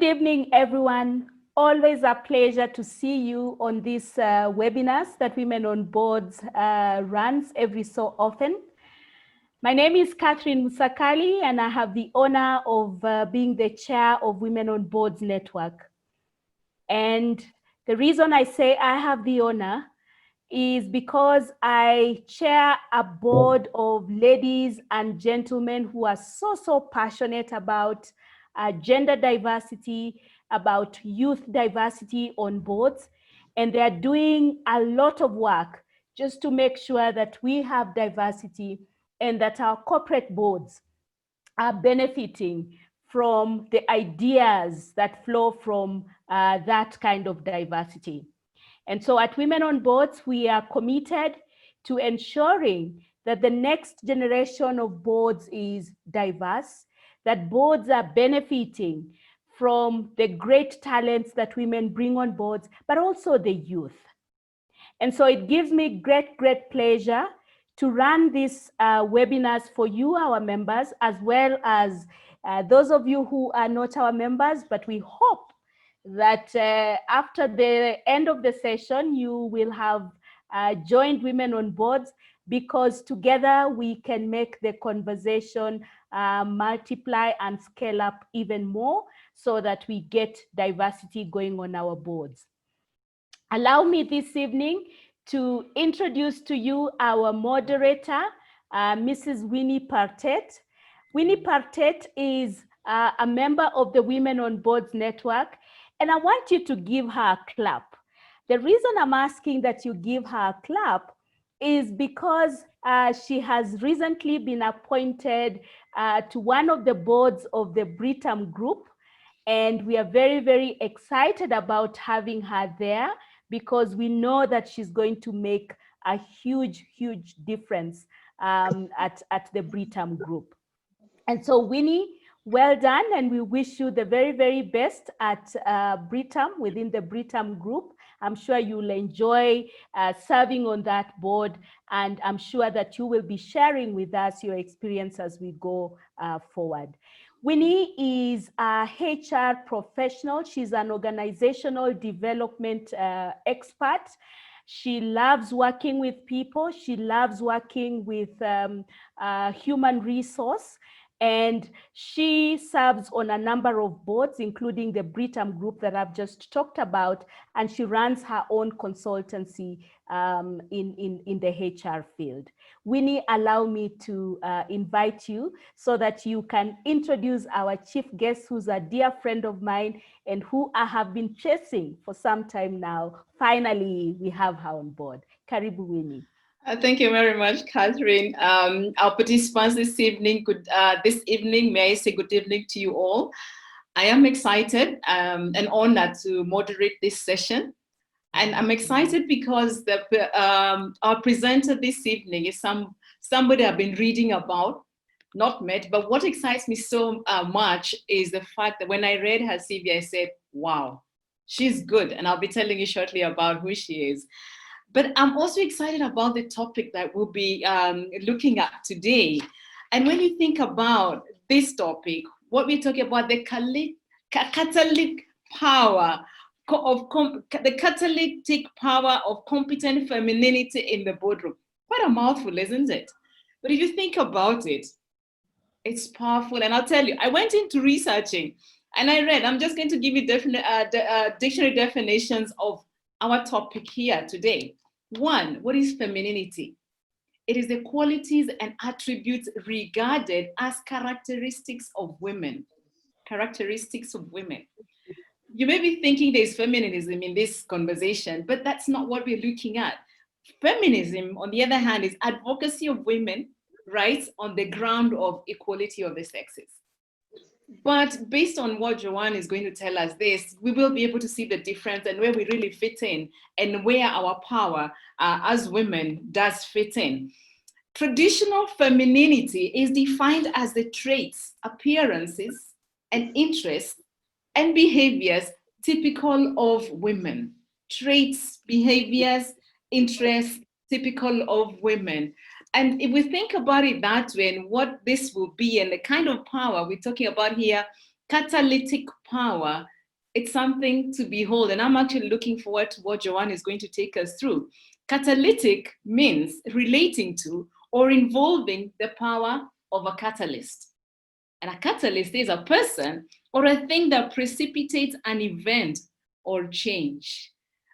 evening, everyone. Always a pleasure to see you on these webinars that Women on Boards runs every so often. My name is Catherine Musakali, and I have the honor of being the chair of Women on Boards Network. And the reason I say I have the honor is because I chair a board of ladies and gentlemen who are so passionate about gender diversity, about youth diversity on boards. And they're doing a lot of work just to make sure that we have diversity and that our corporate boards are benefiting from the ideas that flow from that kind of diversity. And so at Women on Boards, we are committed to ensuring that the next generation of boards is diverse, that boards are benefiting from the great talents that women bring on boards, but also the youth. And so it gives me great pleasure to run these webinars for you, our members, as well as those of you who are not our members, but we hope that after the end of the session, you will have joined Women on Boards, because together we can make the conversation multiply and scale up even more so that we get diversity going on our boards. Allow me this evening to introduce to you our moderator, Mrs. Winnie Partet. Winnie Partet is a member of the Women on Boards Network, and I want you to give her a clap. The reason I'm asking that you give her a clap is because she has recently been appointed to one of the boards of the Britam Group, and we are very excited about having her there, because we know that she's going to make a huge difference at the Britam Group. And so Winnie, well done, and we wish you the very best at Britam, within the Britam Group. I'm sure you'll enjoy serving on that board, and I'm sure that you will be sharing with us your experience as we go forward. Winnie is a HR professional. She's an organizational development expert. She loves working with people. She loves working with human resource. And she serves on a number of boards, including the Britam Group that I've just talked about, and she runs her own consultancy in the HR field. Winnie, allow me to invite you so that you can introduce our chief guest, who's a dear friend of mine and who I have been chasing for some time now. Finally, we have her on board. Karibu, Winnie. Thank you very much, Catherine. Our participants this evening, may I say good evening to you all. I am excited and honored to moderate this session. And I'm excited because our presenter this evening is somebody I've been reading about, not met, but what excites me so much is the fact that when I read her CV, I said, wow, she's good. And I'll be telling you shortly about who she is. But I'm also excited about the topic that we'll be looking at today. And when you think about this topic, what we're talking about, the catalytic power of competent femininity in the boardroom. Quite a mouthful, isn't it? But if you think about it, it's powerful. And I'll tell you, I went into researching and I read, I'm just going to give you dictionary definitions of our topic here today. One, what is femininity? It is the qualities and attributes regarded as characteristics of women. Characteristics of women. You may be thinking there's feminism in this conversation, but that's not what we're looking at. Feminism, on the other hand, is advocacy of women rights on the ground of equality of the sexes. But based on what Joanne is going to tell us this, we will be able to see the difference and where we really fit in and where our power as women does fit in. Traditional femininity is defined as the traits, appearances, and interests and behaviors typical of women. Traits, behaviors, interests typical of women. And if we think about it that way and what this will be and the kind of power we're talking about here, catalytic power, It's something to behold, and I'm actually looking forward to what Joanne is going to take us through. Catalytic means relating to or involving the power of a catalyst. And a catalyst is a person or a thing that precipitates an event or change.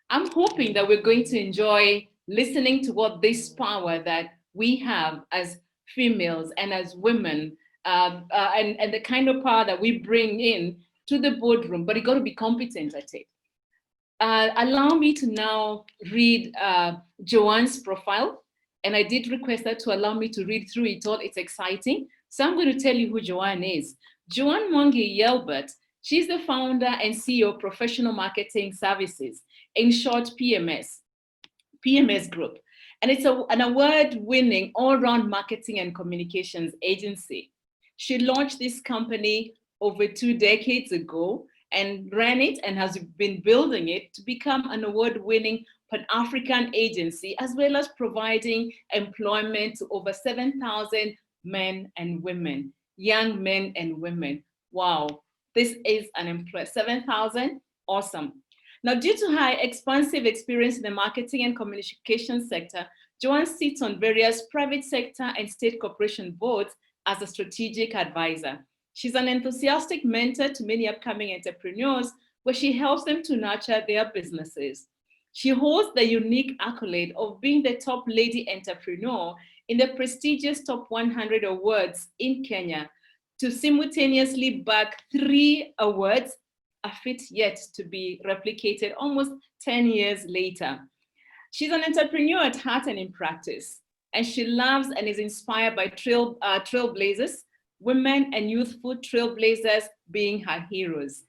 I'm hoping that we're going to enjoy listening to what this power that we have as females and as women, and the kind of power that we bring in to the boardroom, but you got to be competent at it. Allow me to now read Joanne's profile. And I did request her to allow me to read through it all. It's exciting. So I'm going to tell you who Joanne is. Joanne Mwangi-Yelbert, she's the founder and CEO of Professional Marketing Services, in short, PMS Group. And it's an award-winning all-round marketing and communications agency. She launched this company over 2 decades ago and ran it and has been building it to become an award-winning Pan-African agency, as well as providing employment to over 7,000 men and women, young men and women. Wow, this is an impressive 7,000, awesome. Now, due to her expansive experience in the marketing and communication sector, Joanne sits on various private sector and state corporation boards as a strategic advisor. She's an enthusiastic mentor to many upcoming entrepreneurs, where she helps them to nurture their businesses. She holds the unique accolade of being the top lady entrepreneur in the prestigious Top 100 Awards in Kenya, to simultaneously bag 3 awards, a feat yet to be replicated almost 10 years later. She's an entrepreneur at heart and in practice, and she loves and is inspired by trailblazers, women and youthful trailblazers being her heroes.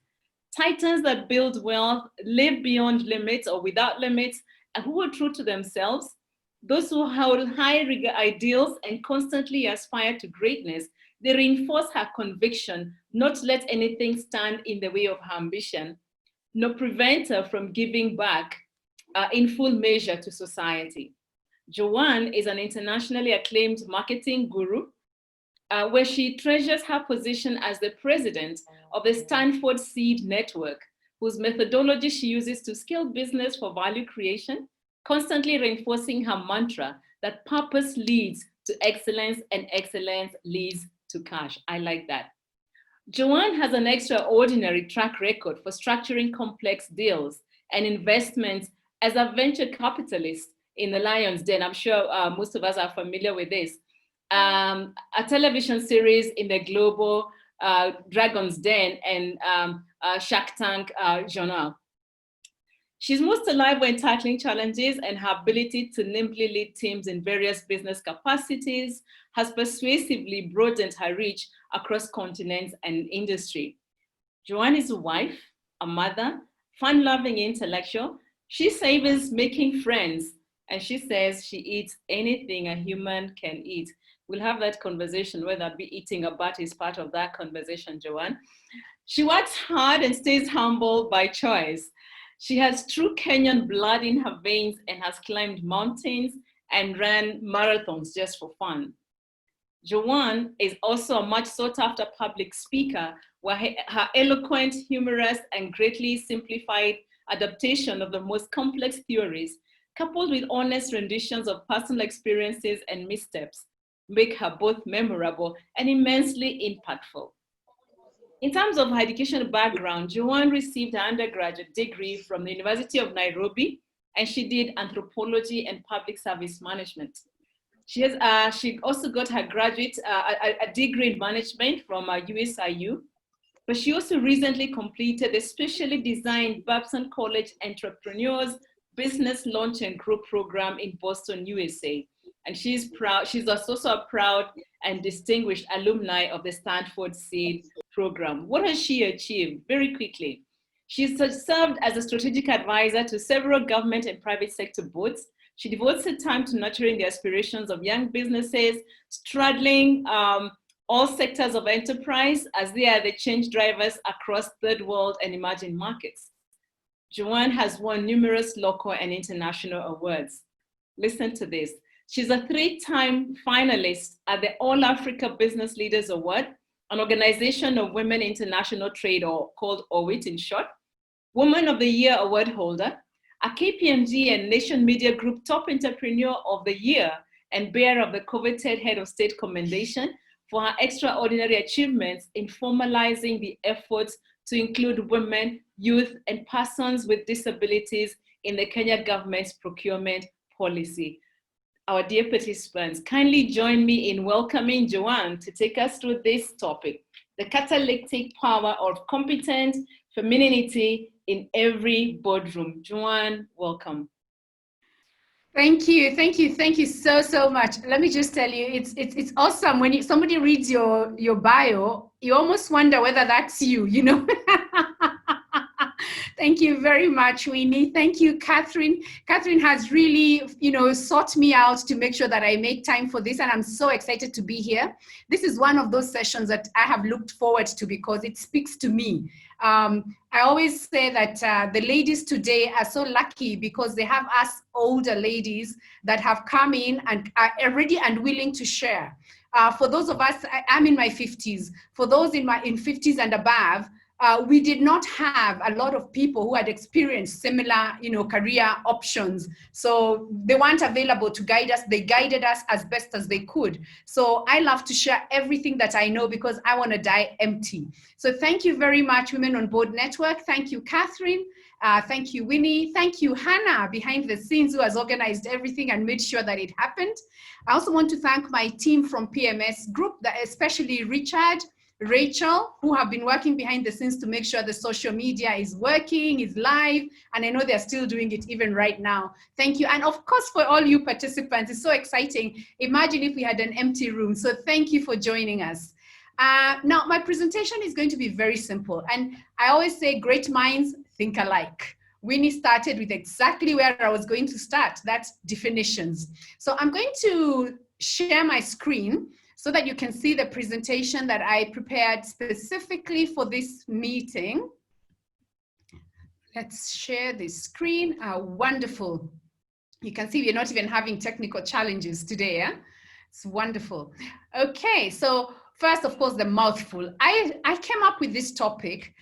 Titans that build wealth, live beyond limits or without limits, and who are true to themselves. Those who hold high ideals and constantly aspire to greatness. They reinforce her conviction not to let anything stand in the way of her ambition, nor prevent her from giving back in full measure to society. Joanne is an internationally acclaimed marketing guru, where she treasures her position as the president of the Stanford Seed Network, whose methodology she uses to scale business for value creation, constantly reinforcing her mantra that purpose leads to excellence and excellence leads to cash. I like that. Joanne has an extraordinary track record for structuring complex deals and investments as a venture capitalist in the Lion's Den. I'm sure most of us are familiar with this. A television series in the global Dragon's Den and Shark Tank genre. She's most alive when tackling challenges, and her ability to nimbly lead teams in various business capacities has persuasively broadened her reach across continents and industry. Joanne is a wife, a mother, fun-loving intellectual. She savors making friends, and she says she eats anything a human can eat. We'll have that conversation, whether be eating a bat is part of that conversation, Joanne. She works hard and stays humble by choice. She has true Kenyan blood in her veins and has climbed mountains and ran marathons just for fun. Joanne is also a much sought after public speaker, where her eloquent, humorous, and greatly simplified adaptation of the most complex theories, coupled with honest renditions of personal experiences and missteps, make her both memorable and immensely impactful. In terms of her educational background, Joanne received her undergraduate degree from the University of Nairobi, and she did anthropology and public service management. She also got her graduate, a degree in management from USIU, but she also recently completed a specially designed Babson College Entrepreneurs Business Launch and Group Program in Boston, USA. And she's also a proud and distinguished alumni of the Stanford Seed Program. What has she achieved? Very quickly. She's served as a strategic advisor to several government and private sector boards. She devotes her time to nurturing the aspirations of young businesses, straddling all sectors of enterprise, as they are the change drivers across third world and emerging markets. Joanne has won numerous local and international awards. Listen to this. She's a 3-time finalist at the All Africa Business Leaders Award, an organization of women international trade, or called OWIT in short. Woman of the Year award holder, a KPMG and Nation Media Group Top Entrepreneur of the Year, and bearer of the coveted Head of State Commendation for her extraordinary achievements in formalizing the efforts to include women, youth, and persons with disabilities in the Kenya government's procurement policy. Our dear participants, kindly join me in welcoming Joanne to take us through this topic, the catalytic power of competent femininity in every boardroom. Joanne, welcome. Thank you so much. Let me just tell you, it's awesome when somebody reads your bio. You almost wonder whether that's you, you know. Thank you very much, Winnie. Thank you, Catherine. Catherine has really, sought me out to make sure that I make time for this, and I'm so excited to be here. This is one of those sessions that I have looked forward to because it speaks to me. I always say that the ladies today are so lucky because they have us older ladies that have come in and are ready and willing to share. For those of us, I'm in my 50s. For those in 50s and above, we did not have a lot of people who had experienced similar, career options. So they weren't available to guide us. They guided us as best as they could. So I love to share everything that I know because I want to die empty. So thank you very much, Women on Board Network. Thank you, Catherine. Thank you, Winnie. Thank you, Hannah, behind the scenes, who has organized everything and made sure that it happened. I also want to thank my team from PMS Group, especially Richard, Rachel, who have been working behind the scenes to make sure the social media is working, is live, and I know they're still doing it even right now. Thank you. And of course, for all you participants, it's so exciting. Imagine if we had an empty room. So thank you for joining us. Now, my presentation is going to be very simple. And I always say great minds think alike. Winnie started with exactly where I was going to start. That's definitions. So I'm going to share my screen so that you can see the presentation that I prepared specifically for this meeting. Let's share this screen. Wonderful. You can see we're not even having technical challenges today. Yeah? It's wonderful. Okay, so first, of course, the mouthful. I came up with this topic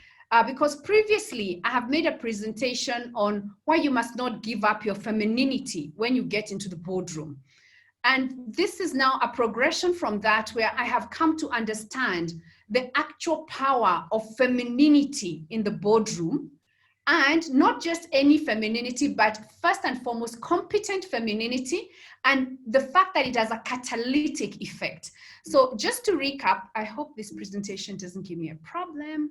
because previously I have made a presentation on why you must not give up your femininity when you get into the boardroom. And this is now a progression from that, where I have come to understand the actual power of femininity in the boardroom, and not just any femininity, but first and foremost, competent femininity, and the fact that it has a catalytic effect. So just to recap, I hope this presentation doesn't give me a problem.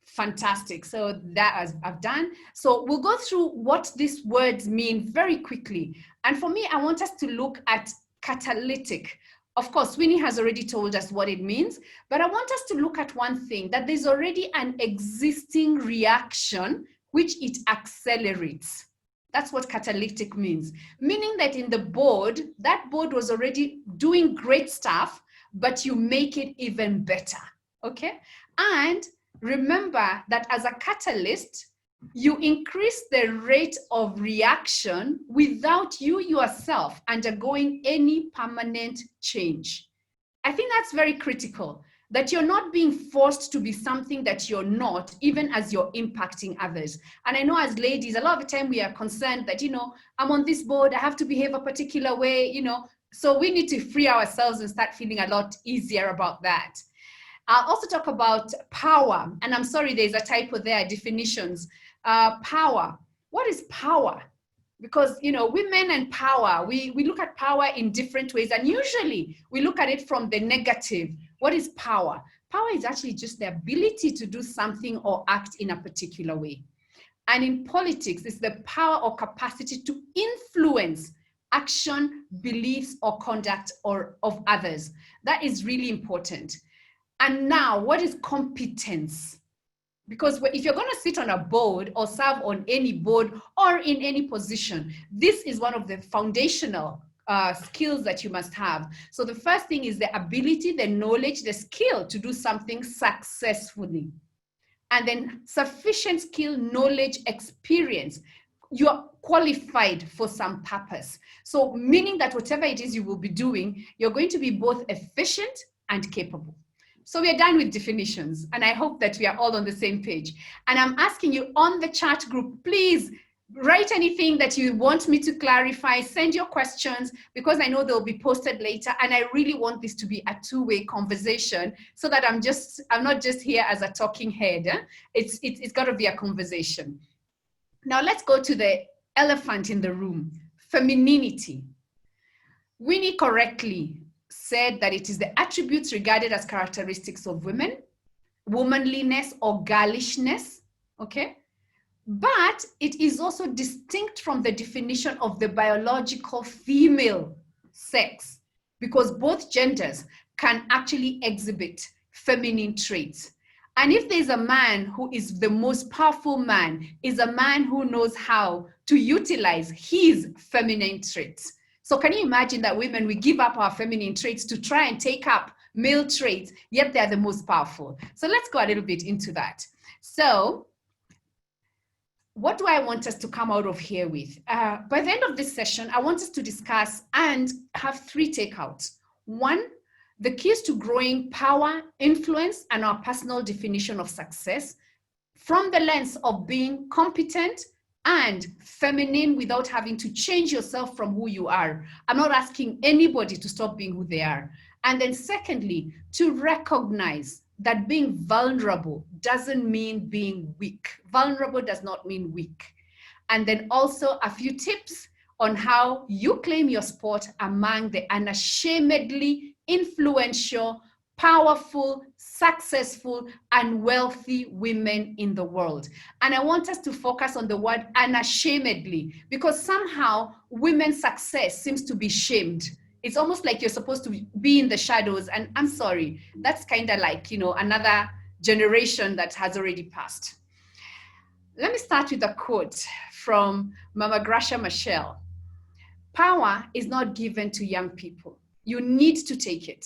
Fantastic. So that I've done. So we'll go through what these words mean very quickly. And for me, I want us to look at catalytic. Of course, Winnie has already told us what it means, but I want us to look at one thing, that there's already an existing reaction which it accelerates. That's what catalytic means. Meaning that in the board, that board was already doing great stuff, but you make it even better. Okay? And remember that as a catalyst, you increase the rate of reaction without you yourself undergoing any permanent change. I think that's very critical, that you're not being forced to be something that you're not, even as you're impacting others. And I know as ladies, a lot of the time we are concerned that, I'm on this board, I have to behave a particular way, so we need to free ourselves and start feeling a lot easier about that. I'll also talk about power, and I'm sorry, there's a typo there, definitions. Power, what is power? Because, women and power, we look at power in different ways, and usually we look at it from the negative. What is power? Power is actually just the ability to do something or act in a particular way. And in politics, it's the power or capacity to influence action, beliefs, or conduct of others. That is really important. And now, what is competence? Because if you're going to sit on a board or serve on any board or in any position, this is one of the foundational skills that you must have. So the first thing is the ability, the knowledge, the skill to do something successfully. And then sufficient skill, knowledge, experience. You're qualified for some purpose. So meaning that whatever it is you will be doing, you're going to be both efficient and capable. So we are done with definitions, and I hope that we are all on the same page. And I'm asking you on the chat group, please write anything that you want me to clarify, send your questions, because I know they'll be posted later. And I really want this to be a two-way conversation so that I'm not just here as a talking head. It's got to be a conversation. Now let's go to the elephant in the room, femininity. Winnie correctly said that it is the attributes regarded as characteristics of women, womanliness or girlishness, okay? But it is also distinct from the definition of the biological female sex, because both genders can actually exhibit feminine traits. And if there's a man who is the most powerful man, is a man who knows how to utilize his feminine traits. So can you imagine that women, we give up our feminine traits to try and take up male traits, yet they're the most powerful. So let's go a little bit into that. So what do I want us to come out of here with? By the end of this session, I want us to discuss and have 3 takeouts. 1, the keys to growing power, influence, and our personal definition of success from the lens of being competent and feminine without having to change yourself from who you are. I'm not asking anybody to stop being who they are. And then secondly, to recognize that being vulnerable doesn't mean being weak. Vulnerable does not mean weak. And then also a few tips on how you claim your spot among the unashamedly influential, powerful, successful, and wealthy women in the world. And I want us to focus on the word unashamedly, because somehow women's success seems to be shamed. It's almost like you're supposed to be in the shadows. And I'm sorry, that's kind of like, you know, another generation that has already passed. Let me start with a quote from Mama Gracia Machel. Power is not given to young people. You need to take it.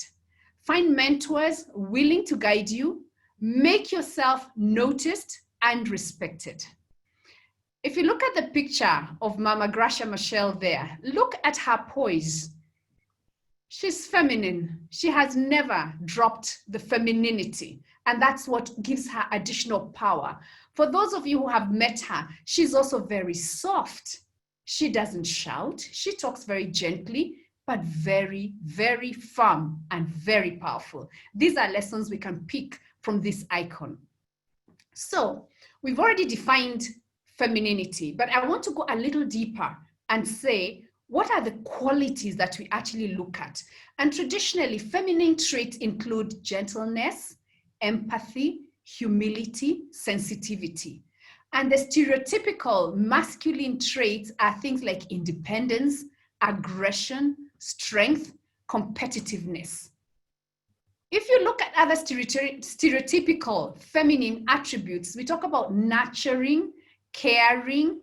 Find mentors willing to guide you. Make yourself noticed and respected. If you look at the picture of Mama Gracia Machel there, look at her poise. She's feminine. She has never dropped the femininity, and that's what gives her additional power. For those of you who have met her, she's also very soft. She doesn't shout. She talks very gently, but very, very firm and very powerful. These are lessons we can pick from this icon. So we've already defined femininity, but I want to go a little deeper and say, what are the qualities that we actually look at? And traditionally, feminine traits include gentleness, empathy, humility, sensitivity. And the stereotypical masculine traits are things like independence, aggression, strength, competitiveness. If you look at other stereotypical feminine attributes, we talk about nurturing, caring,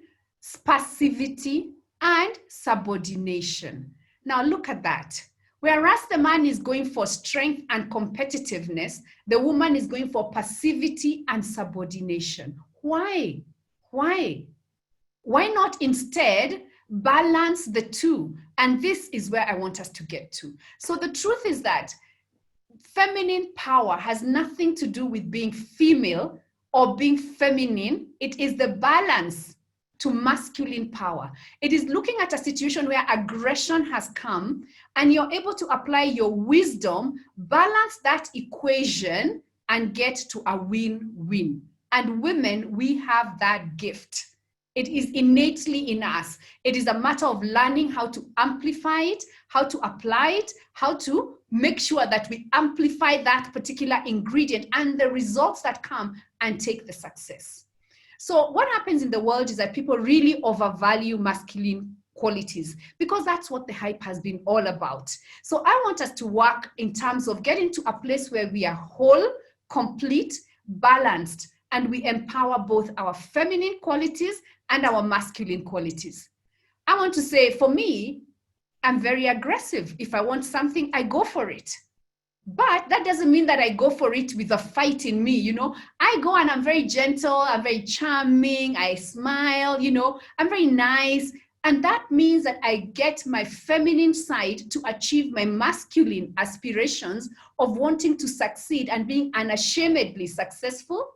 passivity, and subordination. Now look at that. Whereas the man is going for strength and competitiveness, the woman is going for passivity and subordination. Why? Why? Why not instead balance the two? And this is where I want us to get to. So the truth is that feminine power has nothing to do with being female or being feminine. It is the balance to masculine power. It is looking at a situation where aggression has come and you're able to apply your wisdom, balance that equation, and get to a win-win. And women, we have that gift. It is innately in us. It is a matter of learning how to amplify it, how to apply it, how to make sure that we amplify that particular ingredient and the results that come and take the success. So what happens in the world is that people really overvalue masculine qualities because that's what the hype has been all about. So I want us to work in terms of getting to a place where we are whole, complete, balanced, and we empower both our feminine qualities and our masculine qualities. I want to say, for me, I'm very aggressive. If I want something, I go for it. But that doesn't mean that I go for it with a fight in me, you know. I go and I'm very gentle, I'm very charming, I smile, you know, I'm very nice. And that means that I get my feminine side to achieve my masculine aspirations of wanting to succeed and being unashamedly successful,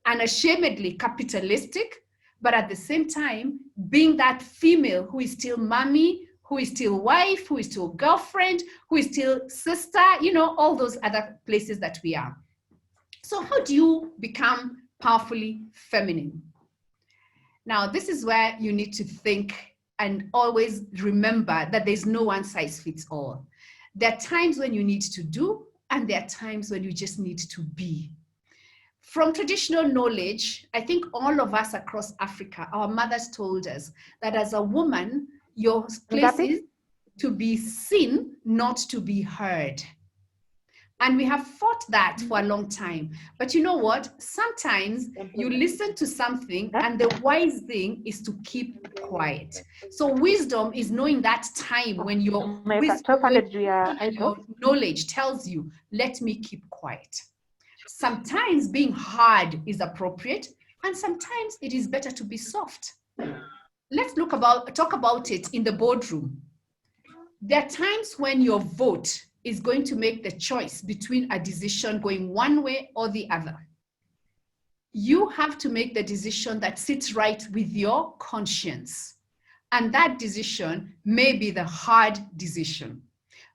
unashamedly capitalistic, but at the same time, being that female who is still mommy, who is still wife, who is still girlfriend, who is still sister, you know, all those other places that we are. So how do you become powerfully feminine? Now, this is where you need to think and always remember that there's no one size fits all. There are times when you need to do, and there are times when you just need to be. From traditional knowledge, I think all of us across Africa, our mothers told us that as a woman, your place is to be seen, not to be heard. And we have fought that for a long time. But you know what? Sometimes you listen to something and the wise thing is to keep quiet. So wisdom is knowing that time when your knowledge tells you, let me keep quiet. Sometimes being hard is appropriate, and sometimes it is better to be soft. Let's talk about it in the boardroom. There are times when your vote is going to make the choice between a decision going one way or the other. You have to make the decision that sits right with your conscience. And that decision may be the hard decision.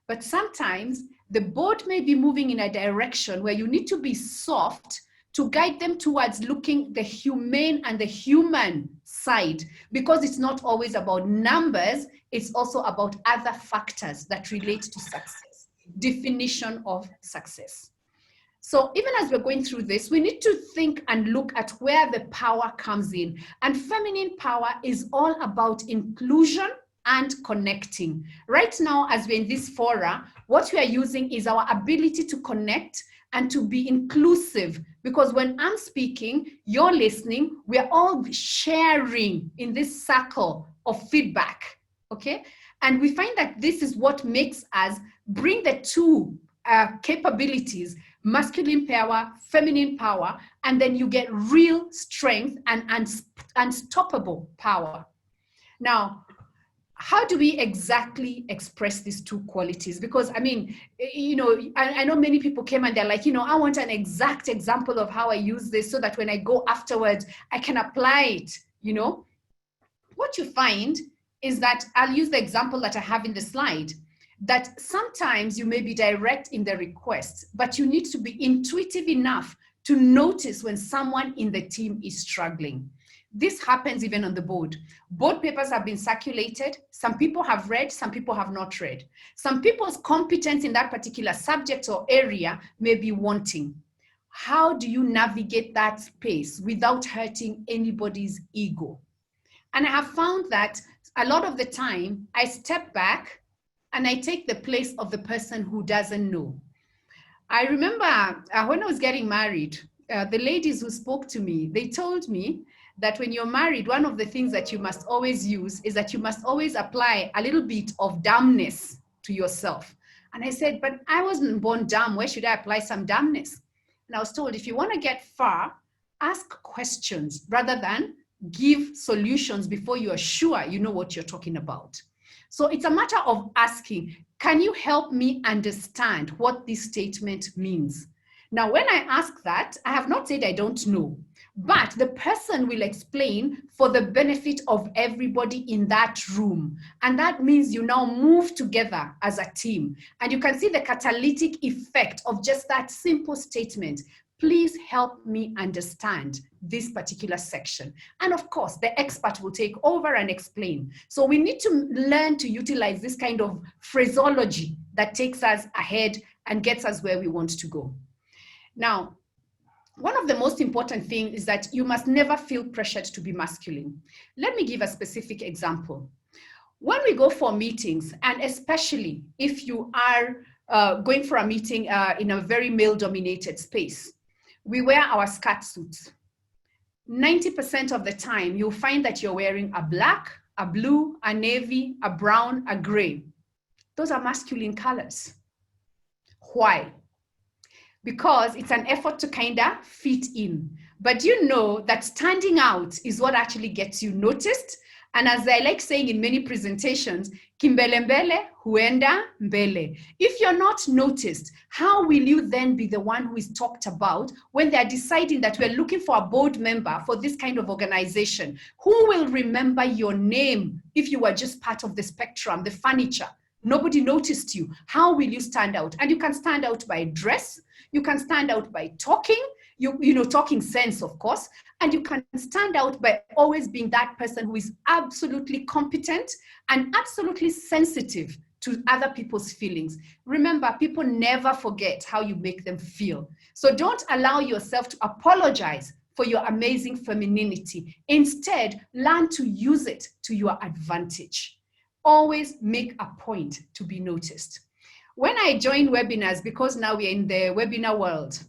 But sometimes the board may be moving in a direction where you need to be soft to guide them towards looking the humane and the human side, because it's not always about numbers, it's also about other factors that relate to success, definition of success. So even as we're going through this, we need to think and look at where the power comes in. And feminine power is all about inclusion and connecting. Right now, as we're in this fora, what we are using is our ability to connect and to be inclusive, because when I'm speaking, you're listening, we're all sharing in this circle of feedback, okay? And we find that this is what makes us bring the two capabilities, masculine power, feminine power, and then you get real strength and unstoppable power. Now, how do we exactly express these two qualities? Because I mean, you know, I know many people came and they're like, you know, I want an exact example of how I use this so that when I go afterwards, I can apply it, you know. What you find is that, I'll use the example that I have in the slide, that sometimes you may be direct in the request, but you need to be intuitive enough to notice when someone in the team is struggling. This happens even on the board. Board papers have been circulated. Some people have read, some people have not read. Some people's competence in that particular subject or area may be wanting. How do you navigate that space without hurting anybody's ego? And I have found that a lot of the time, I step back and I take the place of the person who doesn't know. I remember when I was getting married, the ladies who spoke to me, they told me that when you're married, one of the things that you must always use is that you must always apply a little bit of dumbness to yourself. And I said, but I wasn't born dumb. Where should I apply some dumbness? And I was told, if you want to get far, ask questions rather than give solutions before you are sure you know what you're talking about. So it's a matter of asking, can you help me understand what this statement means? Now, when I ask that, I have not said I don't know, but the person will explain for the benefit of everybody in that room. And that means you now move together as a team. And you can see the catalytic effect of just that simple statement. Please help me understand this particular section. And of course, the expert will take over and explain. So we need to learn to utilize this kind of phraseology that takes us ahead and gets us where we want to go. Now, one of the most important things is that you must never feel pressured to be masculine. Let me give a specific example. When we go for meetings, and especially if you are going for a meeting in a very male-dominated space, we wear our skirt suits. 90% of the time, you'll find that you're wearing a black, a blue, a navy, a brown, a gray. Those are masculine colors. Why? Because it's an effort to kind of fit in. But you know that standing out is what actually gets you noticed And as I like saying in many presentations, kimbele mbele huenda mbele. If you're not noticed, how will you then be the one who is talked about when they're deciding that we're looking for a board member for this kind of organization? Who will remember your name if you were just part of the spectrum, the furniture? Nobody noticed you. How will you stand out? And you can stand out by dress. You can stand out by talking, talking sense, of course. And you can stand out by always being that person who is absolutely competent and absolutely sensitive to other people's feelings. Remember, people never forget how you make them feel. So don't allow yourself to apologize for your amazing femininity. Instead, learn to use it to your advantage. Always make a point to be noticed. When I join webinars, because now we're in the webinar world,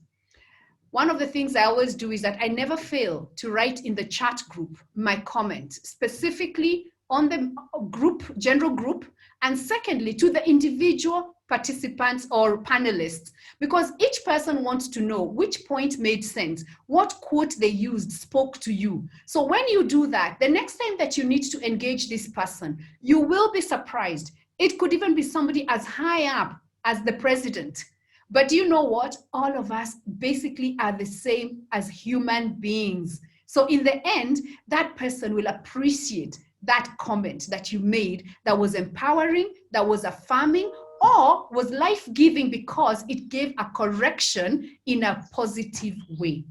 one of the things I always do is that I never fail to write in the chat group my comment, specifically on the group, general group, and secondly, to the individual participants or panelists, because each person wants to know which point made sense, what quote they used spoke to you. So when you do that, the next time that you need to engage this person, you will be surprised. It could even be somebody as high up as the president. But do you know what? All of us basically are the same as human beings. So in the end, that person will appreciate that comment that you made that was empowering, that was affirming, or was life-giving because it gave a correction in a positive way.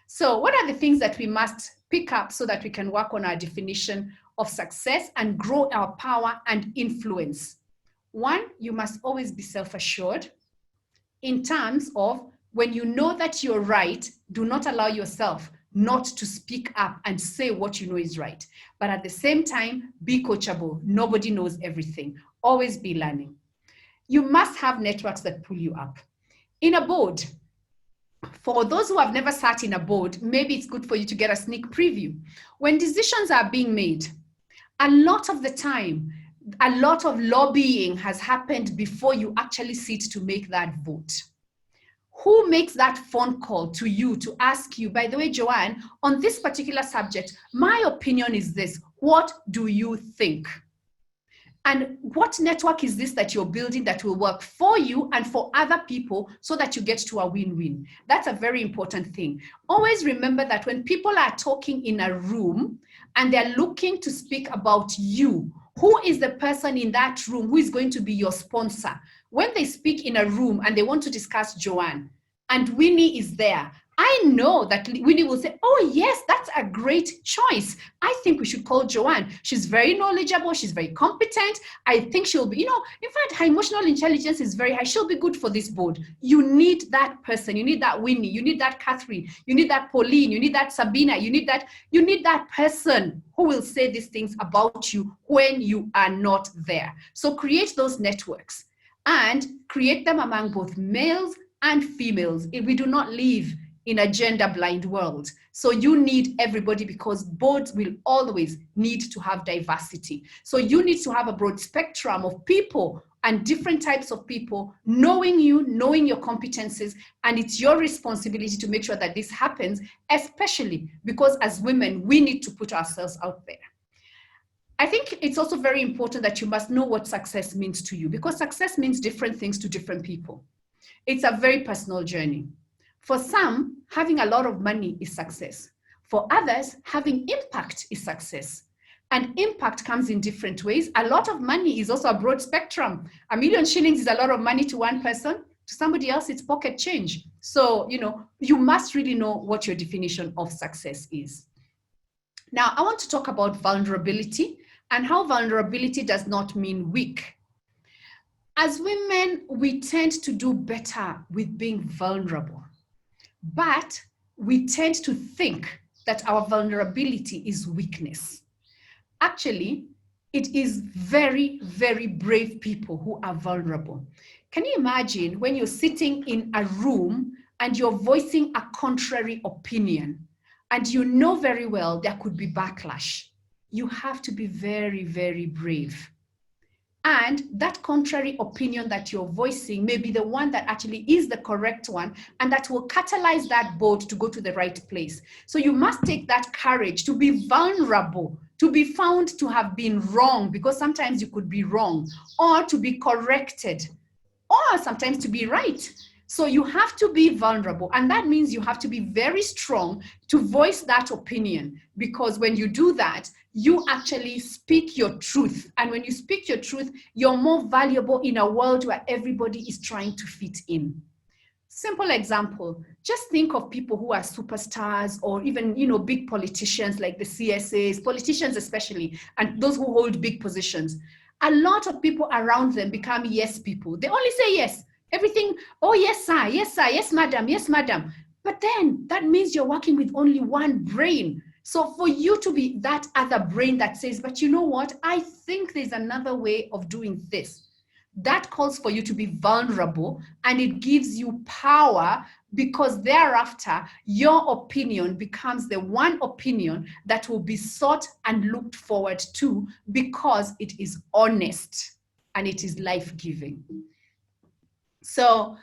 So what are the things that we must pick up so that we can work on our definition of success and grow our power and influence? One, you must always be self-assured in terms of when you know that you're right, do not allow yourself not to speak up and say what you know is right. But at the same time, be coachable. Nobody knows everything. Always be learning. You must have networks that pull you up. In a board, for those who have never sat in a board, maybe it's good for you to get a sneak preview. When decisions are being made, a lot of the time, a lot of lobbying has happened before you actually sit to make that vote. Who makes that phone call to you to ask you, by the way, Joanne, on this particular subject, my opinion is this. What do you think? And what network is this that you're building that will work for you and for other people so that you get to a win-win? That's a very important thing. Always remember that when people are talking in a room and they're looking to speak about you, who is the person in that room who is going to be your sponsor? When they speak in a room and they want to discuss Joanne and Winnie is there, I know that Winnie will say, oh yes, that's a great choice. I think we should call Joanne. She's very knowledgeable. She's very competent. I think she'll be, in fact, her emotional intelligence is very high. She'll be good for this board. You need that person. You need that Winnie. You need that Catherine. You need that Pauline. You need that Sabina. You need that person who will say these things about you when you are not there. So create those networks and create them among both males and females. If we do not live in a gender-blind world. So you need everybody because boards will always need to have diversity. So you need to have a broad spectrum of people and different types of people knowing you, knowing your competencies, and it's your responsibility to make sure that this happens, especially because as women, we need to put ourselves out there. I think it's also very important that you must know what success means to you because success means different things to different people. It's a very personal journey. For some, having a lot of money is success. For others, having impact is success. And impact comes in different ways. A lot of money is also a broad spectrum. 1 million shillings is a lot of money to one person. To somebody else, it's pocket change. So, you must really know what your definition of success is. Now, I want to talk about vulnerability and how vulnerability does not mean weak. As women, we tend to do better with being vulnerable. But we tend to think that our vulnerability is weakness. Actually, it is very, very brave people who are vulnerable. Can you imagine when you're sitting in a room and you're voicing a contrary opinion and you know very well there could be backlash? You have to be very, very brave. And that contrary opinion that you're voicing may be the one that actually is the correct one and that will catalyze that boat to go to the right place. So you must take that courage to be vulnerable to be found to have been wrong, because sometimes you could be wrong, or to be corrected, or sometimes to be right. So you have to be vulnerable, and that means you have to be very strong to voice that opinion, because when you do that, you actually speak your truth. And when you speak your truth, you're more valuable in a world where everybody is trying to fit in. Simple example, just think of people who are superstars, or even, big politicians like the CSAs, politicians especially, and those who hold big positions. A lot of people around them become yes people. They only say yes. Everything, oh, yes, sir, yes, madam, yes, madam. But then that means you're working with only one brain. So for you to be that other brain that says, but you know what, I think there's another way of doing this. That calls for you to be vulnerable, and it gives you power, because thereafter your opinion becomes the one opinion that will be sought and looked forward to, because it is honest and it is life-giving. So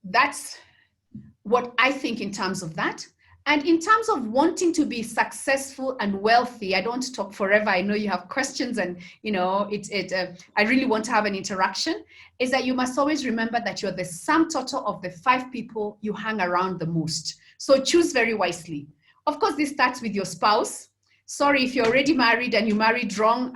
that's what I think in terms of that. And in terms of wanting to be successful and wealthy, I don't want to talk forever. I know you have questions, and I really want to have an interaction. Is that you must always remember that you're the sum total of the 5 people you hang around the most. So choose very wisely. Of course, this starts with your spouse. Sorry, if you're already married and you married wrong,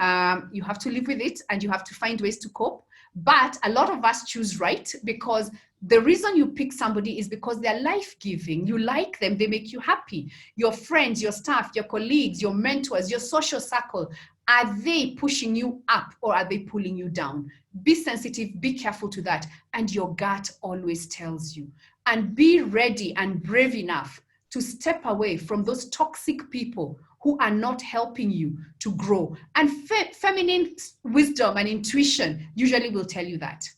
you have to live with it, and you have to find ways to cope. But a lot of us choose right, because the reason you pick somebody is because they're life-giving. You like them, they make you happy. Your friends, your staff, your colleagues, your mentors, your social circle, are they pushing you up, or are they pulling you down? Be sensitive, be careful to that. And your gut always tells you. And be ready and brave enough to step away from those toxic people who are not helping you to grow. And feminine wisdom and intuition usually will tell you that.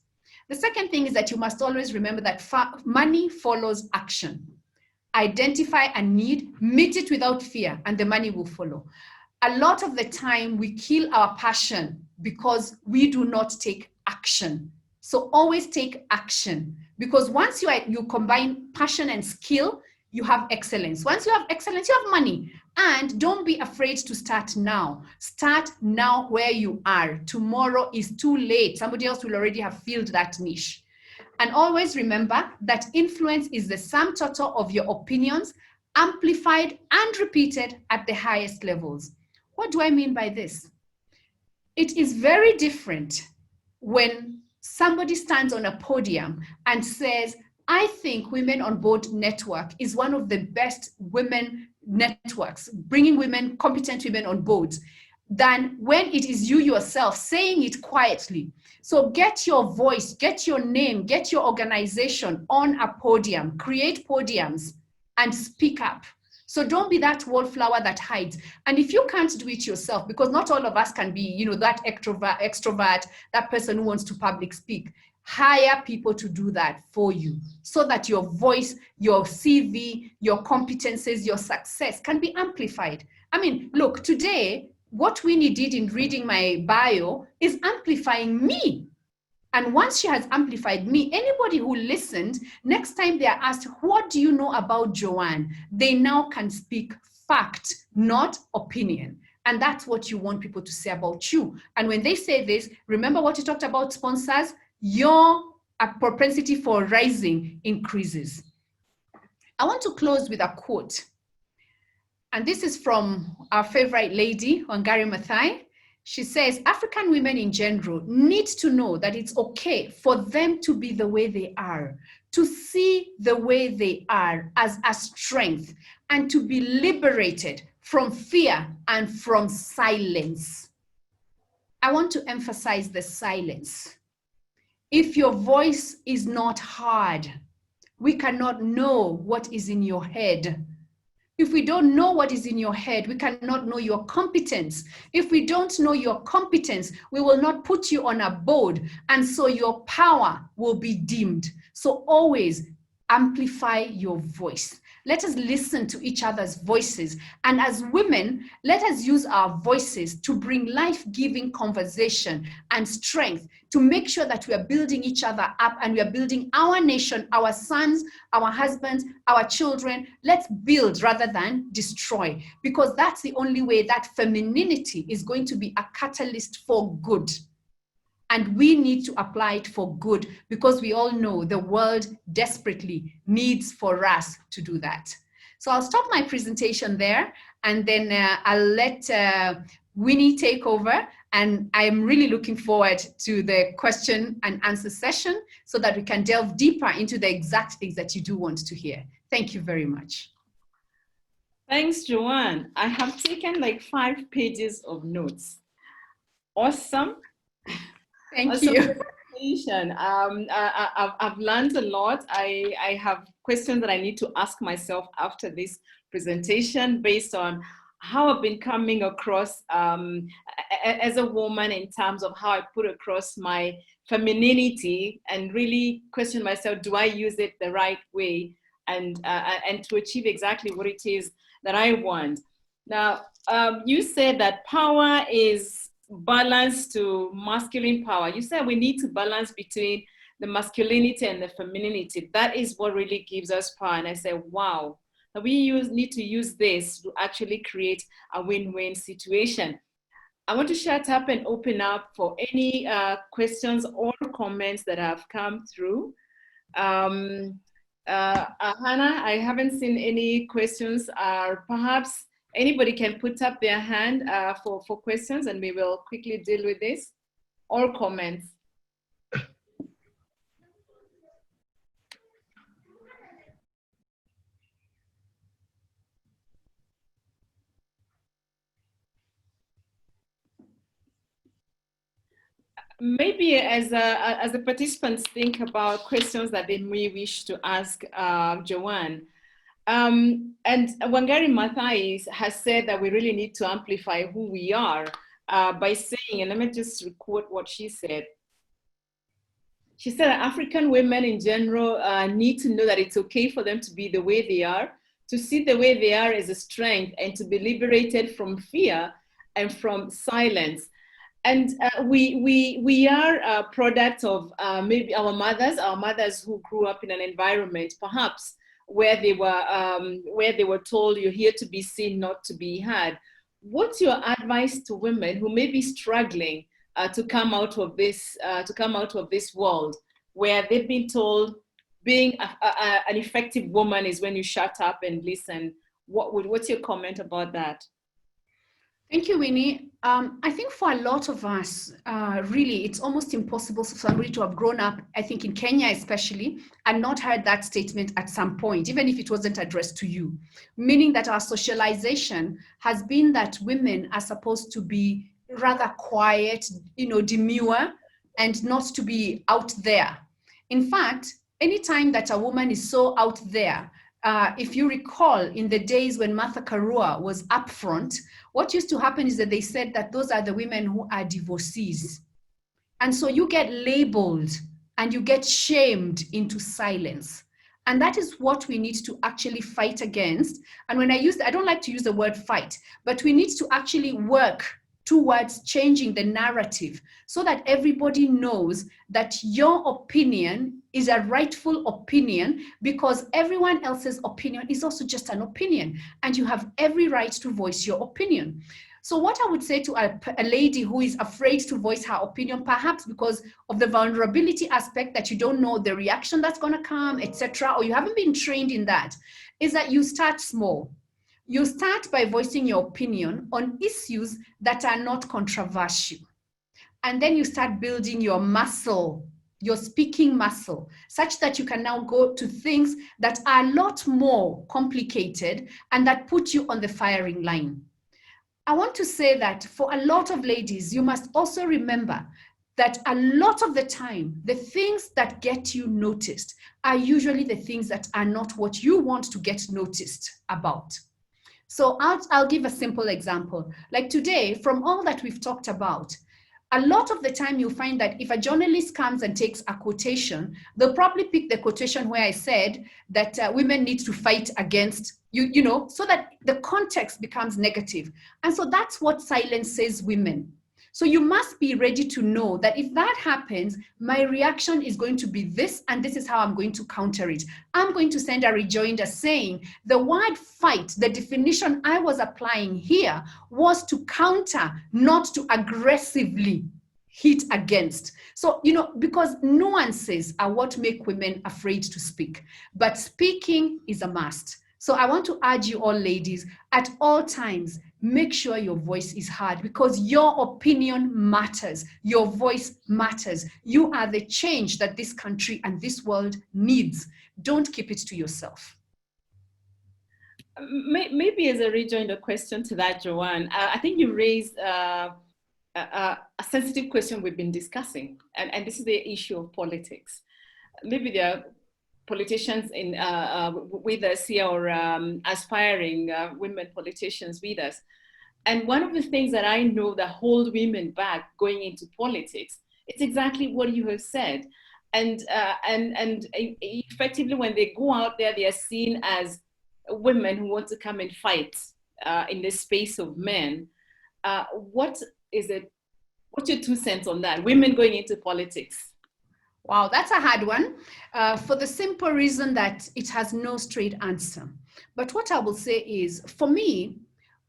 The second thing is that you must always remember that money follows action. Identify a need, meet it without fear, and the money will follow. A lot of the time we kill our passion because we do not take action. So always take action, because once you combine passion and skill, you have excellence. Once you have excellence, you have money. And don't be afraid to start now. Start now where you are. Tomorrow is too late. Somebody else will already have filled that niche. And always remember that influence is the sum total of your opinions, amplified and repeated at the highest levels. What do I mean by this? It is very different when somebody stands on a podium and says, I think Women on Board Network is one of the best women networks, bringing women, competent women on boards, than when it is you yourself saying it quietly. So get your voice, get your name, get your organization on a podium, create podiums and speak up. So don't be that wallflower that hides. And if you can't do it yourself, because not all of us can be, that extrovert, that person who wants to public speak, hire people to do that for you, so that your voice, your CV, your competences, your success can be amplified. I mean, look, today, what Winnie did in reading my bio is amplifying me. And once she has amplified me, anybody who listened, next time they are asked, what do you know about Joanne? They now can speak fact, not opinion. And that's what you want people to say about you. And when they say this, remember what you talked about sponsors? Your propensity for rising increases. I want to close with a quote. And this is from our favorite lady, Wangari Maathai. She says, African women in general need to know that it's okay for them to be the way they are, to see the way they are as a strength, and to be liberated from fear and from silence. I want to emphasize the silence. If your voice is not heard, we cannot know what is in your head. If we don't know what is in your head, we cannot know your competence. If we don't know your competence, we will not put you on a board, and so your power will be dimmed. So always amplify your voice. Let us listen to each other's voices. And as women, let us use our voices to bring life-giving conversation and strength to make sure that we are building each other up and we are building our nation, our sons, our husbands, our children. Let's build rather than destroy, because that's the only way that femininity is going to be a catalyst for good. And we need to apply it for good, because we all know the world desperately needs for us to do that. So I'll stop my presentation there, and then I'll let Winnie take over. And I'm really looking forward to the question and answer session so that we can delve deeper into the exact things that you do want to hear. Thank you very much. Thanks, Joanne. I have taken like 5 pages of notes. Awesome. Thank you. I've learned a lot. I have questions that I need to ask myself after this presentation based on how I've been coming across as a woman in terms of how I put across my femininity, and really question myself, do I use it the right way and to achieve exactly what it is that I want. Now, you said that power is balance to masculine power. You said we need to balance between the masculinity and the femininity. That is what really gives us power. And I said, wow, we need to use this to actually create a win-win situation. I want to shut up and open up for any questions or comments that have come through. Hannah, I haven't seen any questions. Perhaps anybody can put up their hand for questions, and we will quickly deal with this, or comments. Maybe as the participants think about questions that they may wish to ask Joanne. And Wangari Maathai has said that we really need to amplify who we are by saying, and let me just quote what she said. She said that African women in general need to know that it's okay for them to be the way they are, to see the way they are as a strength, and to be liberated from fear and from silence. And we are a product of maybe our mothers who grew up in an environment, perhaps, where they were told, you're here to be seen, not to be heard. What's your advice to women who may be struggling to come out of this world, where they've been told being an effective woman is when you shut up and listen? What's your comment about that? Thank you, Winnie. I think for a lot of us, really, it's almost impossible for somebody to have grown up, I think in Kenya especially, and not heard that statement at some point, even if it wasn't addressed to you. Meaning that our socialization has been that women are supposed to be rather quiet, demure, and not to be out there. In fact, anytime that a woman is so out there, if you recall, in the days when Martha Karua was up front, what used to happen is that they said that those are the women who are divorcees. And so you get labeled and you get shamed into silence. And that is what we need to actually fight against. And when I don't like to use the word fight, but we need to actually work towards changing the narrative so that everybody knows that your opinion is a rightful opinion, because everyone else's opinion is also just an opinion, and you have every right to voice your opinion. So what I would say to a lady who is afraid to voice her opinion, perhaps because of the vulnerability aspect, that you don't know the reaction that's going to come, etc., or you haven't been trained in that, is that you start small. You start by voicing your opinion on issues that are not controversial. And then you start building your muscle, your speaking muscle, such that you can now go to things that are a lot more complicated and that put you on the firing line. I want to say that for a lot of ladies, you must also remember that a lot of the time, the things that get you noticed are usually the things that are not what you want to get noticed about. So I'll give a simple example. Like today, from all that we've talked about, a lot of the time you'll find that if a journalist comes and takes a quotation, they'll probably pick the quotation where I said that women need to fight against you know, so that the context becomes negative. And so that's what silences women. So you must be ready to know that if that happens, my reaction is going to be this, and this is how I'm going to counter it. I'm going to send a rejoinder saying the word fight, the definition I was applying here was to counter, not to aggressively hit against. So, you know, because nuances are what make women afraid to speak, but speaking is a must. So I want to urge you all ladies, at all times, make sure your voice is heard, because your opinion matters. Your voice matters. You are the change that this country and this world needs. Don't keep it to yourself. Maybe as a rejoinder question to that, Joanne, I think you raised a sensitive question we've been discussing, and this is the issue of politics. Maybe there are politicians with us here, or aspiring women politicians with us. And one of the things that I know that hold women back going into politics, it's exactly what you have said. And effectively, when they go out there, they are seen as women who want to come and fight in the space of men. What's your 2 cents on that? Women going into politics. Wow, that's a hard one, for the simple reason that it has no straight answer. But what I will say is, for me,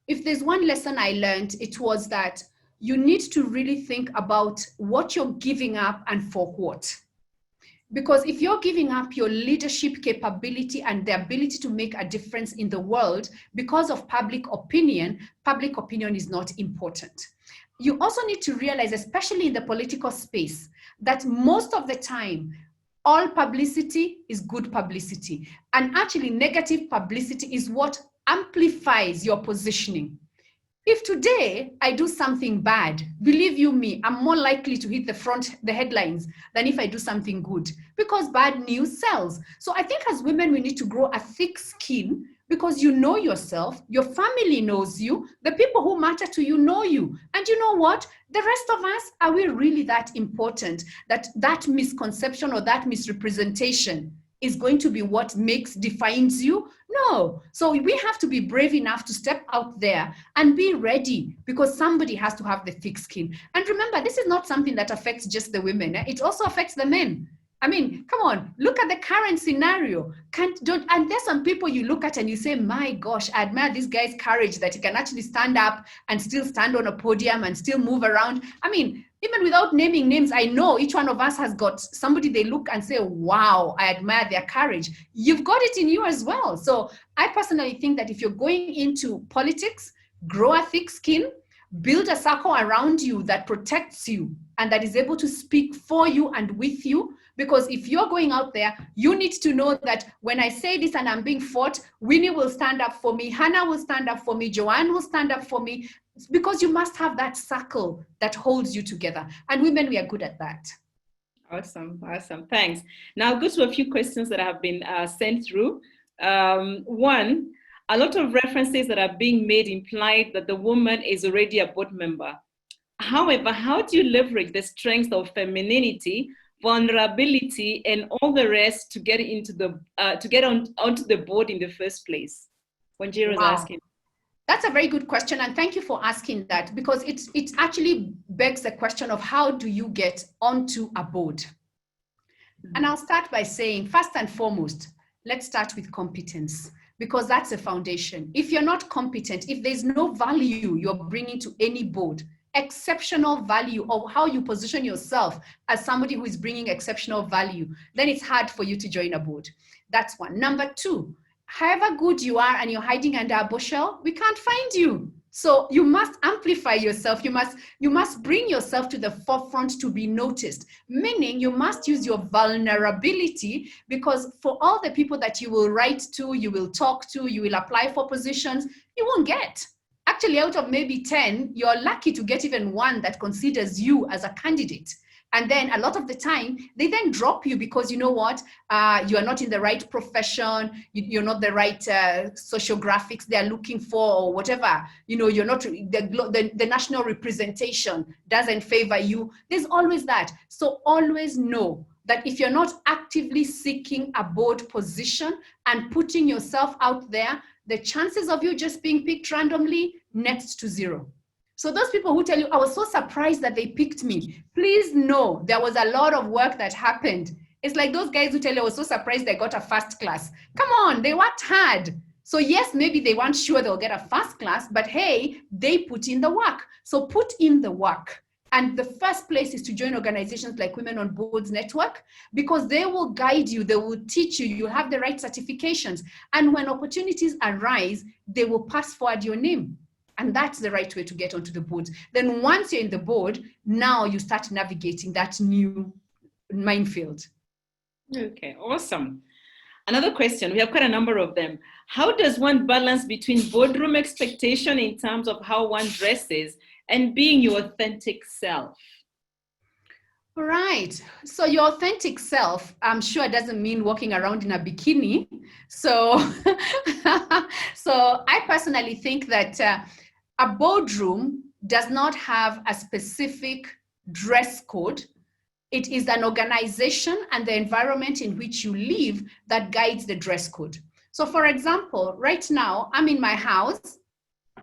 if there's one lesson I learned, it was that you need to really think about what you're giving up and for what. Because if you're giving up your leadership capability and the ability to make a difference in the world because of public opinion is not important. You also need to realize, especially in the political space, that most of the time, all publicity is good publicity. And actually, negative publicity is what amplifies your positioning. If today I do something bad, believe you me, I'm more likely to hit the headlines than if I do something good, because bad news sells. So I think as women, we need to grow a thick skin, because you know yourself, your family knows you, the people who matter to you know you. And you know what? The rest of us, are we really that important that that misconception or that misrepresentation is going to be what defines you? No. So we have to be brave enough to step out there and be ready, because somebody has to have the thick skin. And remember, this is not something that affects just the women. It also affects the men. I mean, come on, look at the current scenario. And there's some people you look at and you say, my gosh, I admire this guy's courage that he can actually stand up and still stand on a podium and still move around. I mean, even without naming names, I know each one of us has got somebody they look and say, wow, I admire their courage. You've got it in you as well. So I personally think that if you're going into politics, grow a thick skin, build a circle around you that protects you and that is able to speak for you and with you. Because if you're going out there, you need to know that when I say this and I'm being fought, Winnie will stand up for me, Hannah will stand up for me, Joanne will stand up for me, because you must have that circle that holds you together. And women, we are good at that. Awesome, thanks. Now I'll go to a few questions that have been sent through. One, a lot of references that are being made implied that the woman is already a board member. However, how do you leverage the strength of femininity, vulnerability, and all the rest to get into onto the board in the first place? Wanjiro is asking. That's a very good question, and thank you for asking that, because it actually begs the question of how do you get onto a board? And I'll start by saying, first and foremost, let's start with competence, because that's a foundation. If you're not competent, if there's no value you're bringing to any board, exceptional value, or how you position yourself as somebody who is bringing exceptional value, then it's hard for you to join a board. That's one. Number two, however good you are and you're hiding under a bushel, we can't find you. So you must amplify yourself. You must bring yourself to the forefront to be noticed, meaning you must use your vulnerability, because for all the people that you will write to, you will talk to, you will apply for positions, you won't get. Actually, out of maybe 10, you're lucky to get even one that considers you as a candidate. And then a lot of the time, they then drop you because you know what? You are not in the right profession. You're not the right sociographics they're looking for or whatever. You know, you're not, the national representation doesn't favor you. There's always that. So always know that if you're not actively seeking a board position and putting yourself out there, the chances of you just being picked randomly, next to zero. So those people who tell you, I was so surprised that they picked me, please know there was a lot of work that happened. It's like those guys who tell you, I was so surprised they got a first class. Come on, they worked hard. So yes, maybe they weren't sure they'll get a first class, but hey, they put in the work. So put in the work. And the first place is to join organizations like Women on Boards Network, because they will guide you, they will teach you, you'll have the right certifications. And when opportunities arise, they will pass forward your name. And that's the right way to get onto the board. Then once you're in the board, now you start navigating that new minefield. Okay, awesome. Another question, we have quite a number of them. How does one balance between boardroom expectation in terms of how one dresses and being your authentic self? All right. So your authentic self, I'm sure it doesn't mean walking around in a bikini. So, so I personally think that a boardroom does not have a specific dress code. It is an organization and the environment in which you live that guides the dress code. So for example, right now, I'm in my house.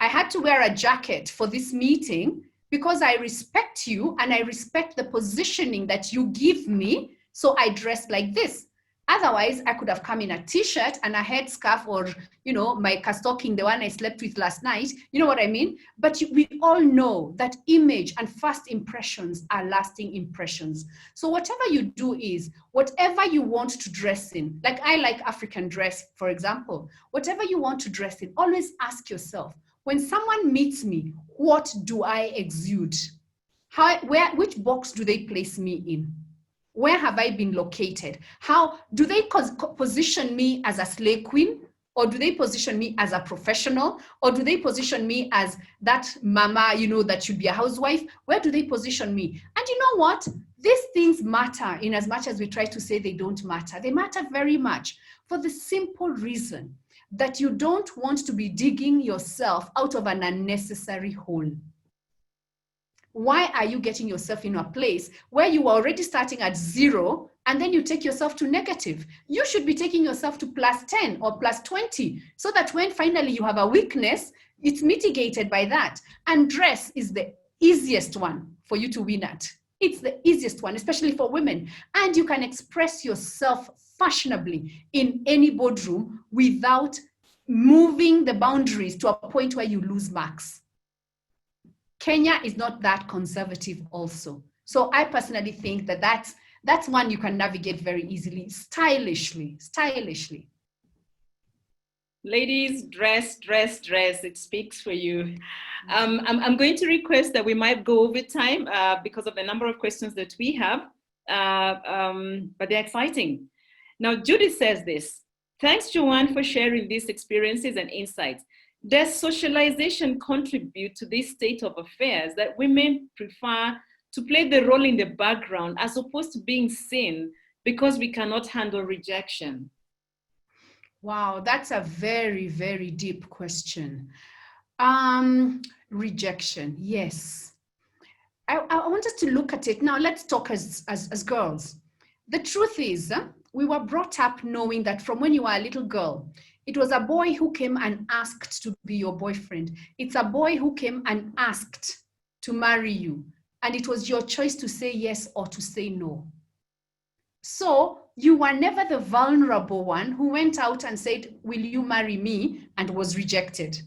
I had to wear a jacket for this meeting because I respect you and I respect the positioning that you give me. So I dressed like this. Otherwise, I could have come in a t-shirt and a headscarf, or, you know, my stocking, the one I slept with last night. You know what I mean? But we all know that image and first impressions are lasting impressions. So whatever you do is, whatever you want to dress in, like I like African dress, for example, whatever you want to dress in, always ask yourself, when someone meets me, what do I exude? Which box do they place me in? Where have I been located? How do they position me as a slay queen? Or do they position me as a professional? Or do they position me as that mama, you know, that should be a housewife? Where do they position me? And you know what? These things matter in as much as we try to say they don't matter. They matter very much for the simple reason that you don't want to be digging yourself out of an unnecessary hole. Why are you getting yourself in a place where you are already starting at 0 and then you take yourself to negative? You should be taking yourself to +10 or +20 so that when finally you have a weakness, it's mitigated by that. And dress is the easiest one for you to win at. It's the easiest one, especially for women. And you can express yourself fashionably in any boardroom without moving the boundaries to a point where you lose marks. Kenya is not that conservative also. So I personally think that that's one you can navigate very easily, stylishly. Ladies, dress, dress, dress. It speaks for you. I'm going to request that we might go over time because of the number of questions that we have, but they're exciting. Now, Judith says this. Thanks, Joanne, for sharing these experiences and insights. Does socialization contribute to this state of affairs that women prefer to play the role in the background as opposed to being seen because we cannot handle rejection? Wow, that's a very, very deep question. Rejection, yes. I want us to look at it. Now, let's talk as girls. The truth is, we were brought up knowing that from when you were a little girl, it was a boy who came and asked to be your boyfriend. It's a boy who came and asked to marry you. And it was your choice to say yes or to say no. So you were never the vulnerable one who went out and said, will you marry me? And was rejected.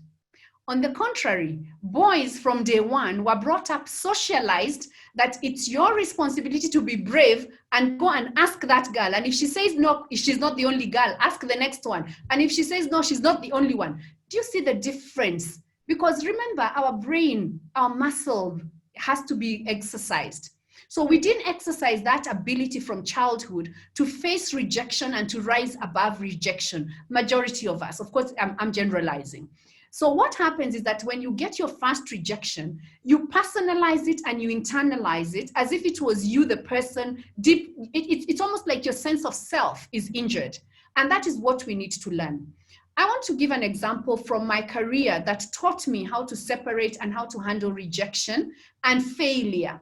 On the contrary, boys from day one were brought up socialized that it's your responsibility to be brave and go and ask that girl. And if she says no, if she's not the only girl, ask the next one. And if she says no, she's not the only one. Do you see the difference? Because remember, our brain, our muscle has to be exercised. So we didn't exercise that ability from childhood to face rejection and to rise above rejection. Majority of us, of course, I'm generalizing. So what happens is that when you get your first rejection, you personalize it and you internalize it as if it was you, the person deep. It's almost like your sense of self is injured. And that is what we need to learn. I want to give an example from my career that taught me how to separate and how to handle rejection and failure.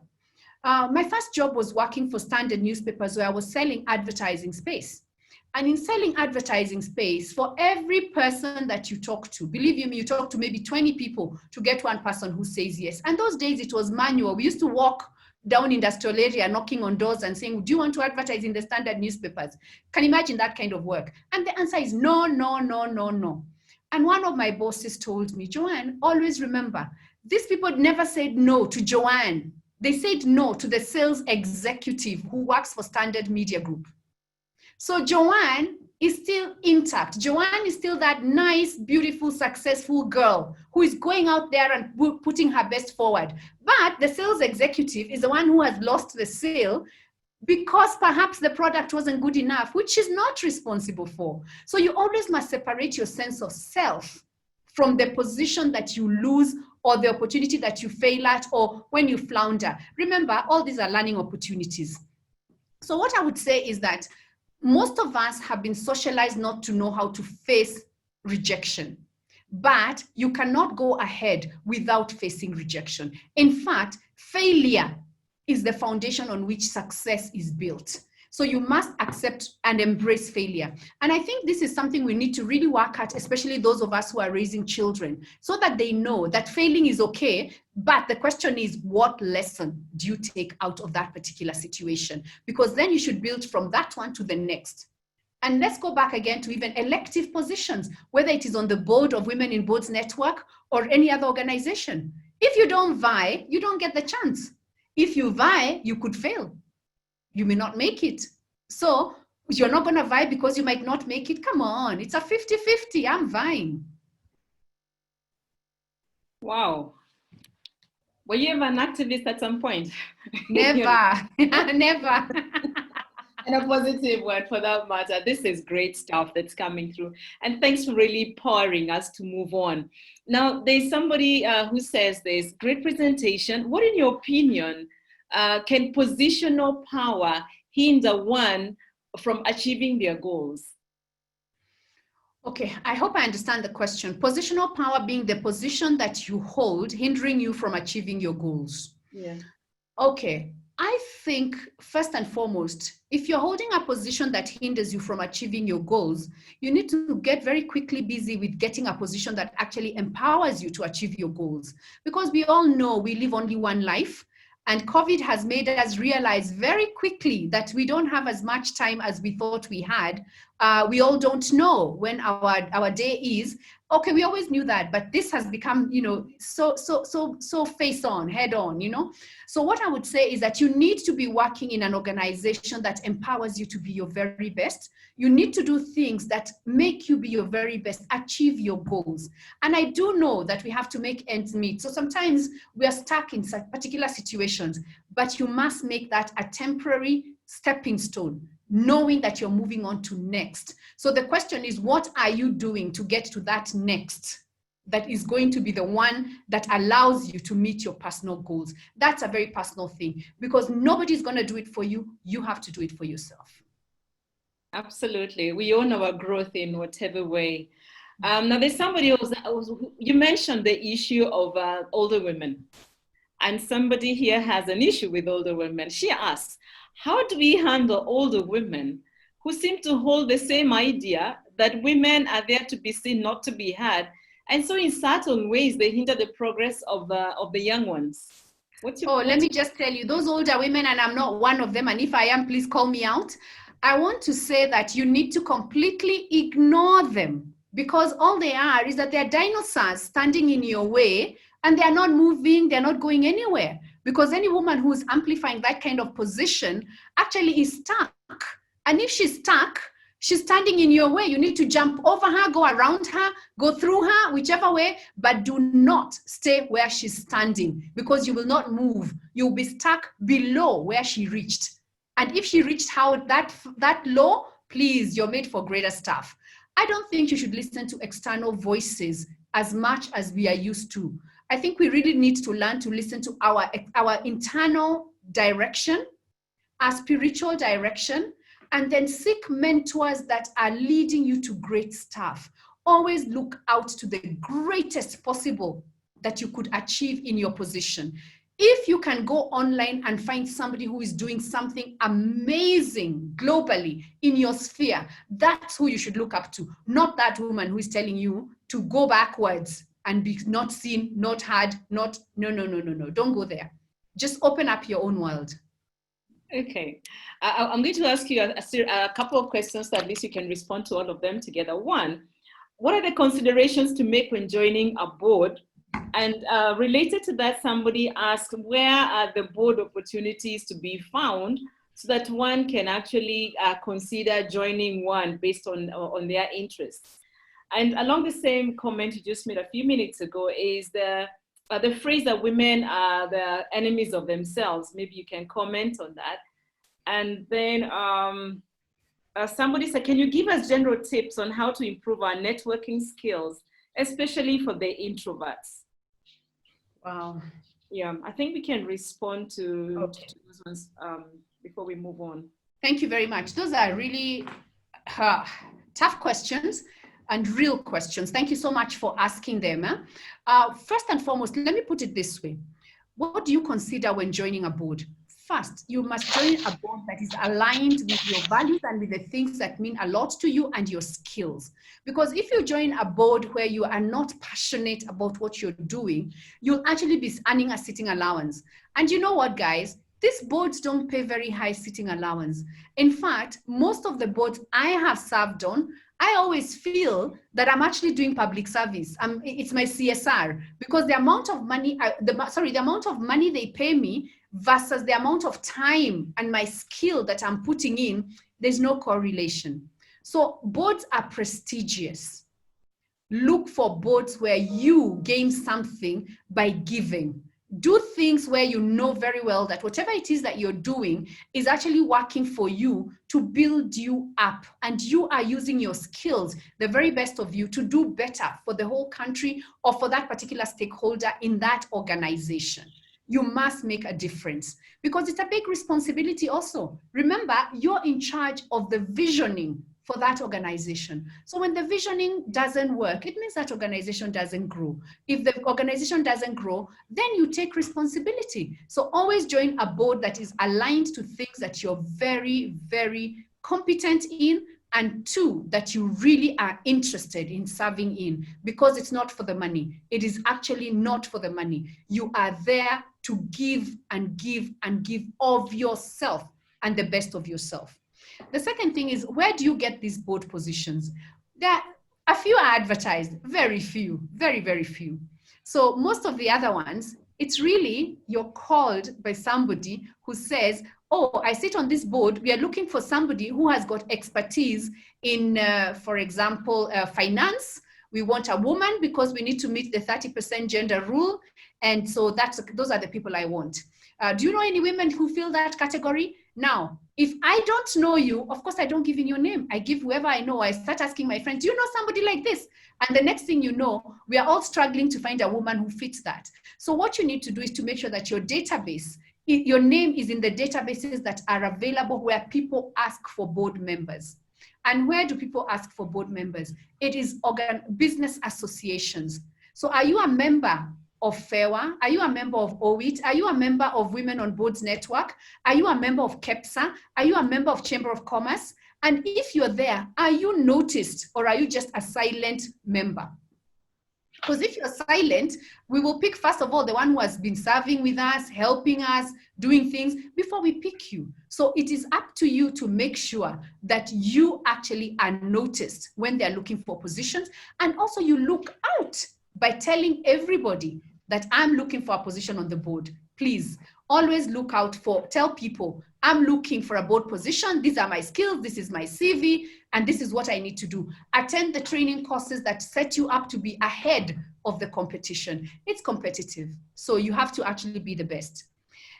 My first job was working for Standard newspapers where I was selling advertising space. And in selling advertising space, for every person that you talk to, believe me, you talk to maybe 20 people to get one person who says yes. And those days it was manual. We used to walk down industrial area, knocking on doors and saying, do you want to advertise in the Standard newspapers? Can you imagine that kind of work? And the answer is no, no, no, no, no. And one of my bosses told me, Joanne, always remember, these people never said no to Joanne. They said no to the sales executive who works for Standard Media Group. So Joanne is still intact. Joanne is still that nice, beautiful, successful girl who is going out there and putting her best forward. But the sales executive is the one who has lost the sale because perhaps the product wasn't good enough, which she's not responsible for. So you always must separate your sense of self from the position that you lose or the opportunity that you fail at or when you flounder. Remember, all these are learning opportunities. So what I would say is that most of us have been socialized not to know how to face rejection, but you cannot go ahead without facing rejection. In fact, failure is the foundation on which success is built. So you must accept and embrace failure. And I think this is something we need to really work at, especially those of us who are raising children, so that they know that failing is okay. But the question is, what lesson do you take out of that particular situation? Because then you should build from that one to the next. And let's go back again to even elective positions, whether it is on the board of Women in Boards Network or any other organization. If you don't vie, you don't get the chance. If you vie, you could fail. You may not make it. So you're not going to vie because you might not make it. Come on, it's a 50-50. I'm vying. Wow. Were you ever an activist at some point? Never, never. And a positive word for that matter. This is great stuff that's coming through. And thanks for really powering us to move on. Now, there's somebody who says there's great presentation. What, in your opinion, can positional power hinder one from achieving their goals? Okay, I hope I understand the question. Positional power being the position that you hold, hindering you from achieving your goals. Yeah. Okay, I think first and foremost, if you're holding a position that hinders you from achieving your goals, you need to get very quickly busy with getting a position that actually empowers you to achieve your goals. Because we all know we live only one life. And COVID has made us realize very quickly that we don't have as much time as we thought we had. We all don't know when our day is. Okay, we always knew that, but this has become, so face on, head on, So what I would say is that you need to be working in an organization that empowers you to be your very best. You need to do things that make you be your very best, achieve your goals. And I do know that we have to make ends meet. So sometimes we are stuck in particular situations, but you must make that a temporary stepping stone, knowing that you're moving on to next. So the question is, what are you doing to get to that next that is going to be the one that allows you to meet your personal goals? That's a very personal thing because nobody's going to do it for you. You have to do it for yourself. Absolutely. We own our growth in whatever way. Now there's somebody else, you mentioned the issue of older women, and somebody here has an issue with older women. She asks, how do we handle older women who seem to hold the same idea that women are there to be seen, not to be heard? And so in certain ways, they hinder the progress of the young ones. Let me just tell you, those older women, and I'm not one of them, and if I am, please call me out. I want to say that you need to completely ignore them because all they are is that they're dinosaurs standing in your way and they're not moving, they're not going anywhere. Because any woman who's amplifying that kind of position actually is stuck. And if she's stuck, she's standing in your way. You need to jump over her, go around her, go through her, whichever way, but do not stay where she's standing because you will not move. You'll be stuck below where she reached. And if she reached that low, please, you're made for greater stuff. I don't think you should listen to external voices as much as we are used to. I think we really need to learn to listen to our internal direction, our spiritual direction, and then seek mentors that are leading you to great stuff. Always look out to the greatest possible that you could achieve in your position. If you can go online and find somebody who is doing something amazing globally in your sphere, that's who you should look up to, not that woman who is telling you to go backwards and be not seen, not heard, no. Don't go there. Just open up your own world. Okay. I'm going to ask you a couple of questions so at least you can respond to all of them together. One, what are the considerations to make when joining a board? And related to that, somebody asked, where are the board opportunities to be found so that one can actually consider joining one based on their interests? And along the same comment you just made a few minutes ago is the phrase that women are the enemies of themselves. Maybe you can comment on that. And then somebody said, can you give us general tips on how to improve our networking skills, especially for the introverts? Wow. Yeah, I think we can respond to those ones before we move on. Thank you very much. Those are really tough questions and real questions. Thank you so much for asking them. First and foremost, let me put it this way. What do you consider when joining a board? First, you must join a board that is aligned with your values and with the things that mean a lot to you and your skills. Because if you join a board where you are not passionate about what you're doing, you'll actually be earning a sitting allowance. And you know what, guys? These boards don't pay very high sitting allowance. In fact, most of the boards I have served on, I always feel that I'm actually doing public service. It's my CSR, because the amount of money, the amount of money they pay me versus the amount of time and my skill that I'm putting in, there's no correlation. So boards are prestigious. Look for boards where you gain something by giving. Do things where you know very well that whatever it is that you're doing is actually working for you to build you up, and you are using your skills, the very best of you, to do better for the whole country or for that particular stakeholder in that organization. You must make a difference because it's a big responsibility also. Remember, you're in charge of the visioning for that organization. So when the visioning doesn't work, it means that organization doesn't grow. If the organization doesn't grow, then you take responsibility. So always join a board that is aligned to things that you're very, very competent in, and two, that you really are interested in serving in, because it's not for the money. It is actually not for the money. You are there to give and give and give of yourself and the best of yourself. The second thing is, where do you get these board positions? There, a few are advertised, very few, very, very few. So most of the other ones, it's really you're called by somebody who says, oh, I sit on this board. We are looking for somebody who has got expertise in, for example, finance. We want a woman because we need to meet the 30% gender rule. And so those are the people I want. Do you know any women who fill that category? Now, if I don't know you, of course, I don't give in your name. I give whoever I know. I start asking my friends, do you know somebody like this? And the next thing you know, we are all struggling to find a woman who fits that. So what you need to do is to make sure that your database, your name is in the databases that are available where people ask for board members. And where do people ask for board members? It is business associations. So are you a member of FEWA? Are you a member of OWIT? Are you a member of Women on Boards Network? Are you a member of KEPSA? Are you a member of Chamber of Commerce? And if you're there, are you noticed, or are you just a silent member? Because if you're silent, we will pick, first of all, the one who has been serving with us, helping us, doing things, before we pick you. So it is up to you to make sure that you actually are noticed when they're looking for positions. And also you look out by telling everybody that I'm looking for a position on the board. Please always look out for, tell people, I'm looking for a board position. These are my skills. This is my CV. And this is what I need to do. Attend the training courses that set you up to be ahead of the competition. It's competitive. So you have to actually be the best.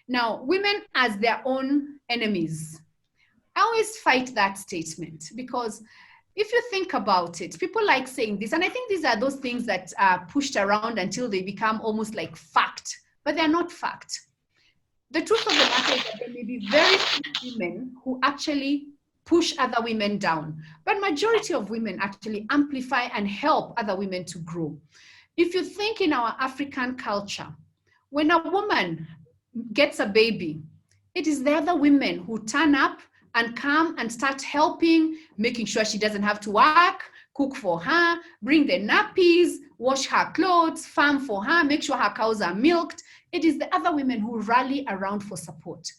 Now, women as their own enemies. I always fight that statement because if you think about it, people like saying this, and I think these are those things that are pushed around until they become almost like fact, but they're not fact. The truth of the matter is that there may be very few women who actually push other women down, but majority of women actually amplify and help other women to grow. If you think in our African culture, when a woman gets a baby, it is the other women who turn up and come and start helping, making sure she doesn't have to work, cook for her, bring the nappies, wash her clothes, farm for her, make sure her cows are milked. It is the other women who rally around for support.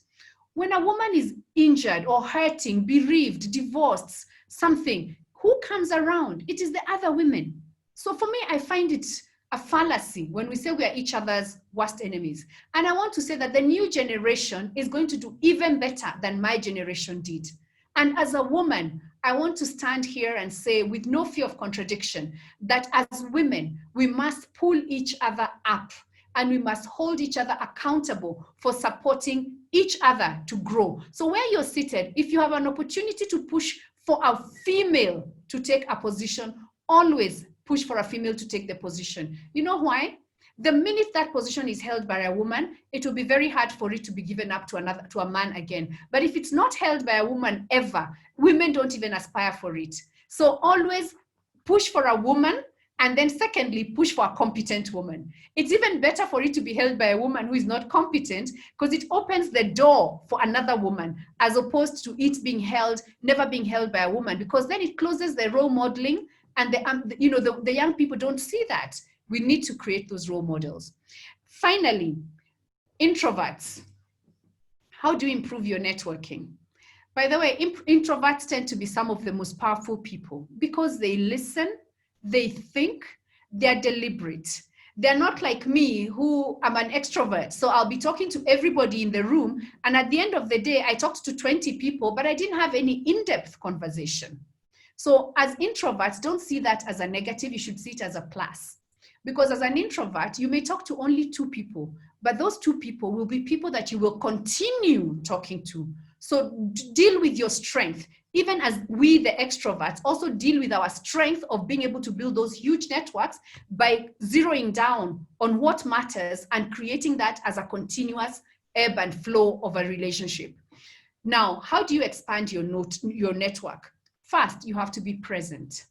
When a woman is injured or hurting, bereaved, divorced, something, who comes around? It is the other women. So for me, I find it a fallacy when we say we are each other's worst enemies. And I want to say that the new generation is going to do even better than my generation did. And as a woman, I want to stand here and say with no fear of contradiction that as women, we must pull each other up and we must hold each other accountable for supporting each other to grow. So where you're seated, if you have an opportunity to push for a female to take a position, always push for a female to take the position. You know why? The minute that position is held by a woman, it will be very hard for it to be given up to a man again. But if it's not held by a woman ever, women don't even aspire for it. So always push for a woman, and then secondly, push for a competent woman. It's even better for it to be held by a woman who is not competent, because it opens the door for another woman, as opposed to it being held, never being held by a woman, because then it closes the role modeling, and the young people don't see that. We need to create those role models. Finally, introverts. How do you improve your networking? By the way, introverts tend to be some of the most powerful people because they listen, they think, they're deliberate. They're not like me, who am an extrovert. So I'll be talking to everybody in the room, and at the end of the day, I talked to 20 people, but I didn't have any in-depth conversation. So as introverts, don't see that as a negative, you should see it as a plus. Because as an introvert, you may talk to only 2 people, but those 2 people will be people that you will continue talking to. So deal with your strength. Even as we, the extroverts, also deal with our strength of being able to build those huge networks by zeroing down on what matters and creating that as a continuous ebb and flow of a relationship. Now, how do you expand your network? First, you have to be present.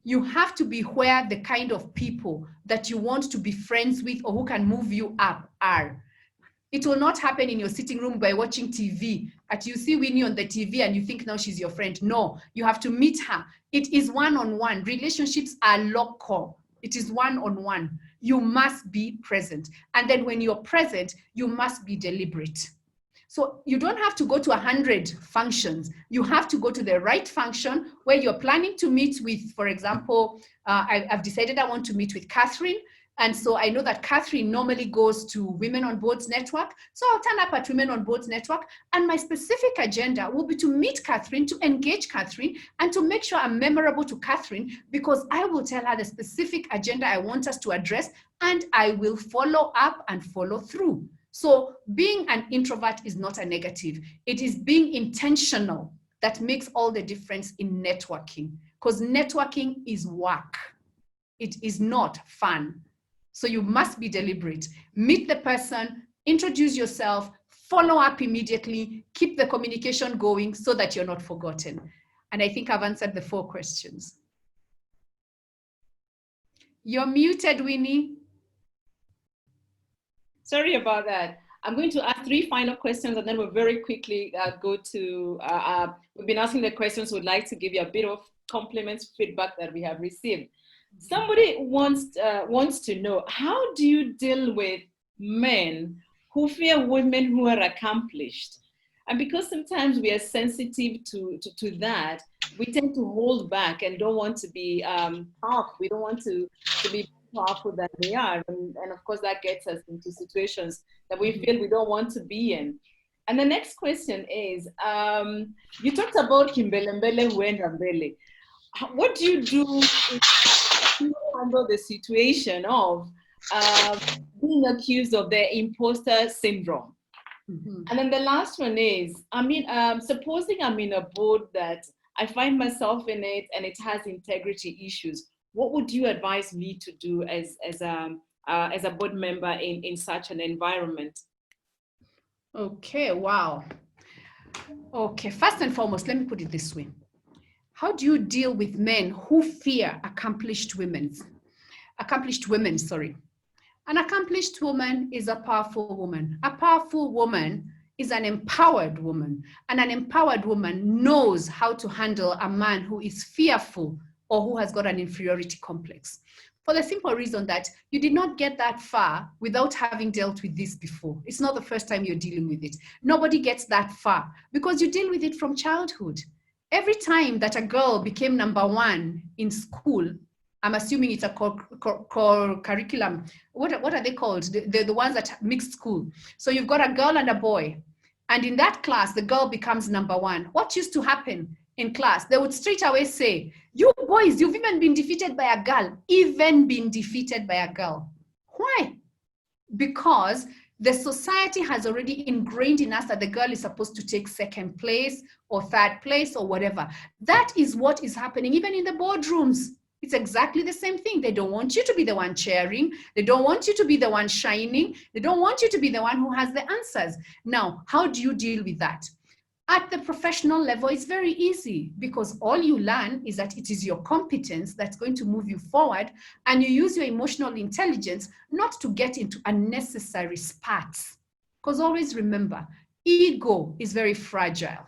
You have to be where the kind of people that you want to be friends with or who can move you up are. It will not happen in your sitting room by watching TV. You see Winnie on the TV and you think now she's your friend. No, you have to meet her. It is one-on-one. Relationships are local. It is one-on-one. You must be present. And then when you're present, you must be deliberate. So you don't have to go to 100 functions. You have to go to the right function where you're planning to meet with, for example, I've decided I want to meet with Catherine. And so I know that Catherine normally goes to Women on Boards Network. So I'll turn up at Women on Boards Network. And my specific agenda will be to meet Catherine, to engage Catherine, and to make sure I'm memorable to Catherine, because I will tell her the specific agenda I want us to address, and I will follow up and follow through. So being an introvert is not a negative. It is being intentional that makes all the difference in networking, because networking is work. It is not fun. So you must be deliberate. Meet the person, introduce yourself, follow up immediately, keep the communication going so that you're not forgotten. And I think I've answered the 4 questions. You're muted, Winnie. Sorry about that. I'm going to ask 3 final questions, and then we'll very quickly go to, we've been asking the questions. We'd like to give you a bit of compliments, feedback that we have received. Somebody wants to know, how do you deal with men who fear women who are accomplished? And because sometimes we are sensitive to that, we tend to hold back and don't want to be tough. We don't want to be powerful than they are. And of course, that gets us into situations that we feel we don't want to be in. And the next question is, you talked about Kimbelembele Huendambele. What do you do to handle the situation of being accused of the imposter syndrome? And then the last one is, supposing I'm in a board that I find myself in it and it has integrity issues. What would you advise me to do as a board member in such an environment? Okay, wow. Okay, first and foremost, let me put it this way. How do you deal with men who fear accomplished women, sorry. An accomplished woman is a powerful woman. A powerful woman is an empowered woman. And an empowered woman knows how to handle a man who is fearful or who has got an inferiority complex. For the simple reason that you did not get that far without having dealt with this before. It's not the first time you're dealing with it. Nobody gets that far because you deal with it from childhood. Every time that a girl became number one in school, I'm assuming it's a core curriculum. What are they called? The ones that mixed school. So you've got a girl and a boy. And in that class, the girl becomes number one. What used to happen in class? They would straight away say, you boys, you've even been defeated by a girl. Even been defeated by a girl. Why? Because the society has already ingrained in us that the girl is supposed to take second place or third place or whatever. That is what is happening even in the boardrooms. It's exactly the same thing. They don't want you to be the one cheering. They don't want you to be the one shining. They don't want you to be the one who has the answers. Now, how do you deal with that? At the professional level, it's very easy because all you learn is that it is your competence that's going to move you forward, and you use your emotional intelligence not to get into unnecessary spats. Because always remember, ego is very fragile,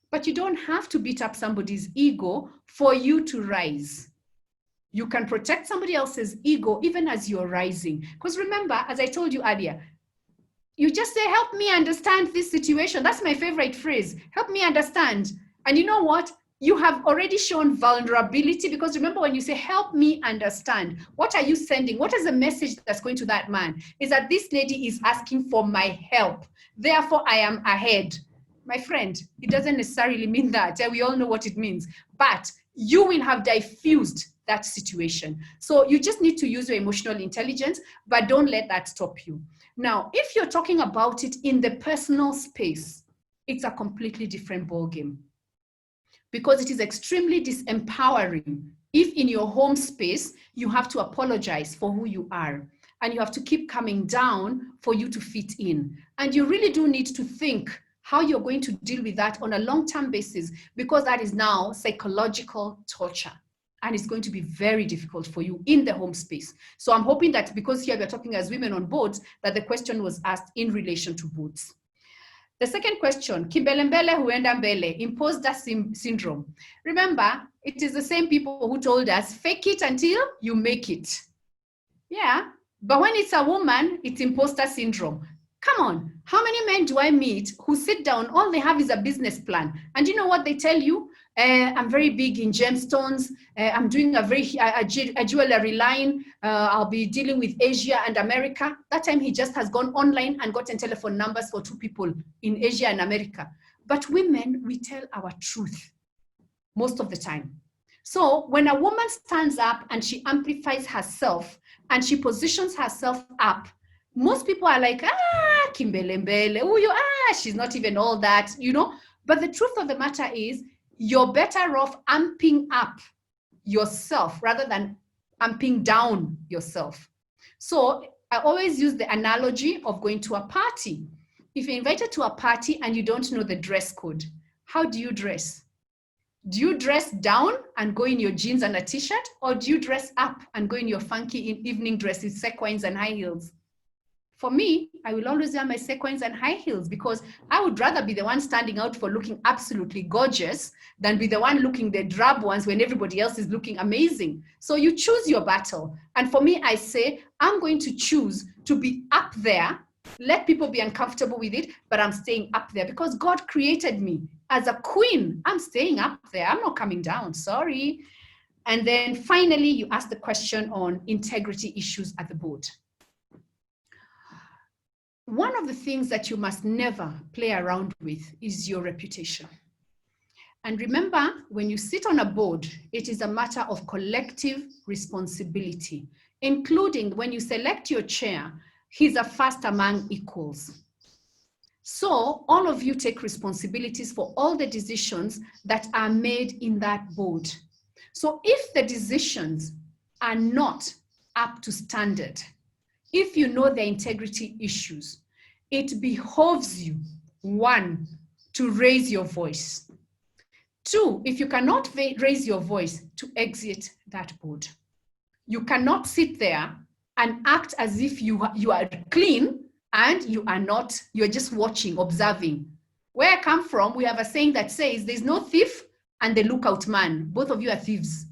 but you don't have to beat up somebody's ego for you to rise. You can protect somebody else's ego even as you're rising. Because remember, as I told you earlier, you just say, help me understand this situation. That's my favorite phrase. Help me understand. And you know what? You have already shown vulnerability, because remember when you say, help me understand, what are you sending? What is the message that's going to that man? Is that this lady is asking for my help. Therefore, I am ahead. My friend, it doesn't necessarily mean that. We all know what it means. But you will have diffused that situation. So you just need to use your emotional intelligence, but don't let that stop you. Now, if you're talking about it in the personal space, it's a completely different ballgame, because it is extremely disempowering if in your home space, you have to apologize for who you are, and you have to keep coming down for you to fit in. And you really do need to think how you're going to deal with that on a long-term basis, because that is now psychological torture. And it's going to be very difficult for you in the home space. So I'm hoping that because here we're talking as women on boards, that the question was asked in relation to boards. The second question, Kimbelembele huenda mbele, imposter syndrome. Remember, it is the same people who told us, fake it until you make it. Yeah, but when it's a woman, it's imposter syndrome. Come on, how many men do I meet who sit down, all they have is a business plan? And you know what they tell you? I'm very big in gemstones. I'm doing a jewelry line. I'll be dealing with Asia and America. That time he just has gone online and gotten telephone numbers for 2 people in Asia and America. But women, we tell our truth most of the time. So when a woman stands up and she amplifies herself and she positions herself up, most people are like, Kimbelembele, she's not even all that, you know. But the truth of the matter is, you're better off amping up yourself rather than amping down yourself. So I always use the analogy of going to a party. If you're invited to a party and you don't know the dress code, how do you dress? Do you dress down and go in your jeans and a t-shirt, or do you dress up and go in your funky evening dress with sequins and high heels? For me, I will always wear my sequins and high heels, because I would rather be the one standing out for looking absolutely gorgeous than be the one looking the drab ones when everybody else is looking amazing. So you choose your battle. And for me, I say, I'm going to choose to be up there. Let people be uncomfortable with it, but I'm staying up there because God created me as a queen. I'm staying up there. I'm not coming down. Sorry. And then finally, you ask the question on integrity issues at the board. One of the things that you must never play around with is your reputation. And remember, when you sit on a board, it is a matter of collective responsibility, including when you select your chair, he's a first among equals. So all of you take responsibilities for all the decisions that are made in that board. So if the decisions are not up to standard, if you know the integrity issues, it behoves you, 1, to raise your voice. 2, if you cannot raise your voice, to exit that board. You cannot sit there and act as if you are clean and you are not, you're just watching, observing. Where I come from, we have a saying that says there's no thief and the lookout man. Both of you are thieves.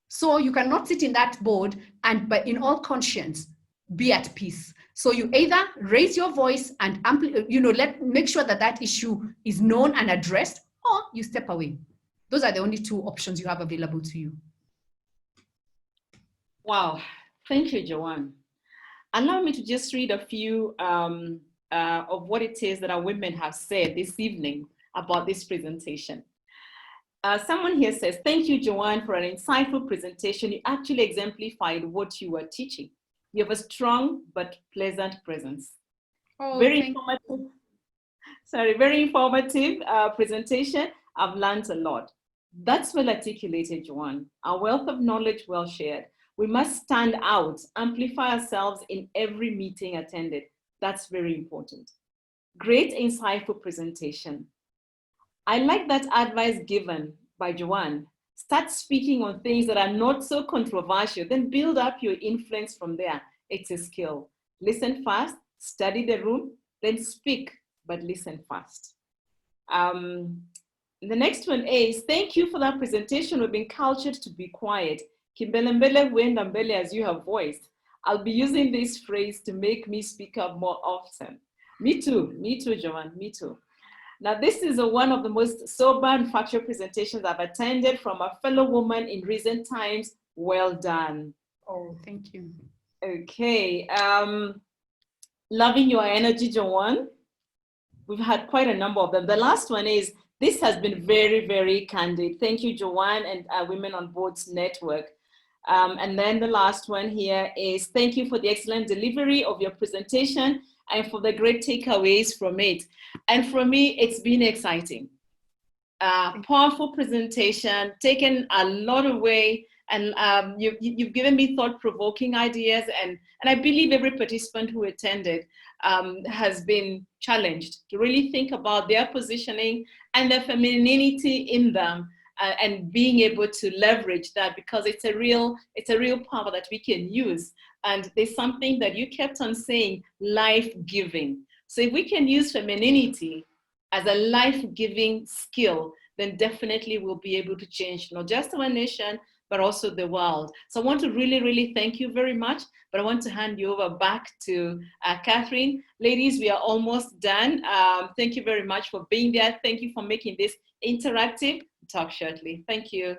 So you cannot sit in that board and, but in all conscience, be at peace. So you either raise your voice and make sure that that issue is known and addressed, or you step away. Those are the only 2 options you have available to you. Wow, thank you, Joanne. Allow me to just read a few of what it is that our women have said this evening about this presentation. Someone here says, thank you, Joanne, for an insightful presentation. You actually exemplified what you were teaching. You have a strong but pleasant presence. Oh, very informative presentation. I've learned a lot. That's well articulated, Joanne. A wealth of knowledge well shared. We must stand out, amplify ourselves in every meeting attended. That's very important. Great, insightful presentation. I like that advice given by Joanne. Start speaking on things that are not so controversial, then build up your influence from there. It's a skill. Listen fast, study the room, then speak, but listen fast. The next one is, thank you for that presentation. We've been cultured to be quiet. Kimbelembele wenda mbele, as you have voiced. I'll be using this phrase to make me speak up more often. Me too, Joanne, me too. Now, this is one of the most sober and factual presentations I've attended from a fellow woman in recent times. Well done. Oh, thank you. Okay. Loving your energy, Joanne. We've had quite a number of them. The last one is, this has been very, very candid. Thank you, Joanne, and Women on Boards Network. And then the last one here is, thank you for the excellent delivery of your presentation and for the great takeaways from it. And for me, it's been exciting. Powerful presentation, taken a lot away, and you've given me thought-provoking ideas, and I believe every participant who attended has been challenged to really think about their positioning and the femininity in them, and being able to leverage that, because it's a real power that we can use. And there's something that you kept on saying, life-giving. So if we can use femininity as a life-giving skill, then definitely we'll be able to change not just our nation, but also the world. So I want to really, really thank you very much, but I want to hand you over back to Catherine. Ladies, we are almost done. Thank you very much for being there. Thank you for making this interactive. Talk shortly. Thank you.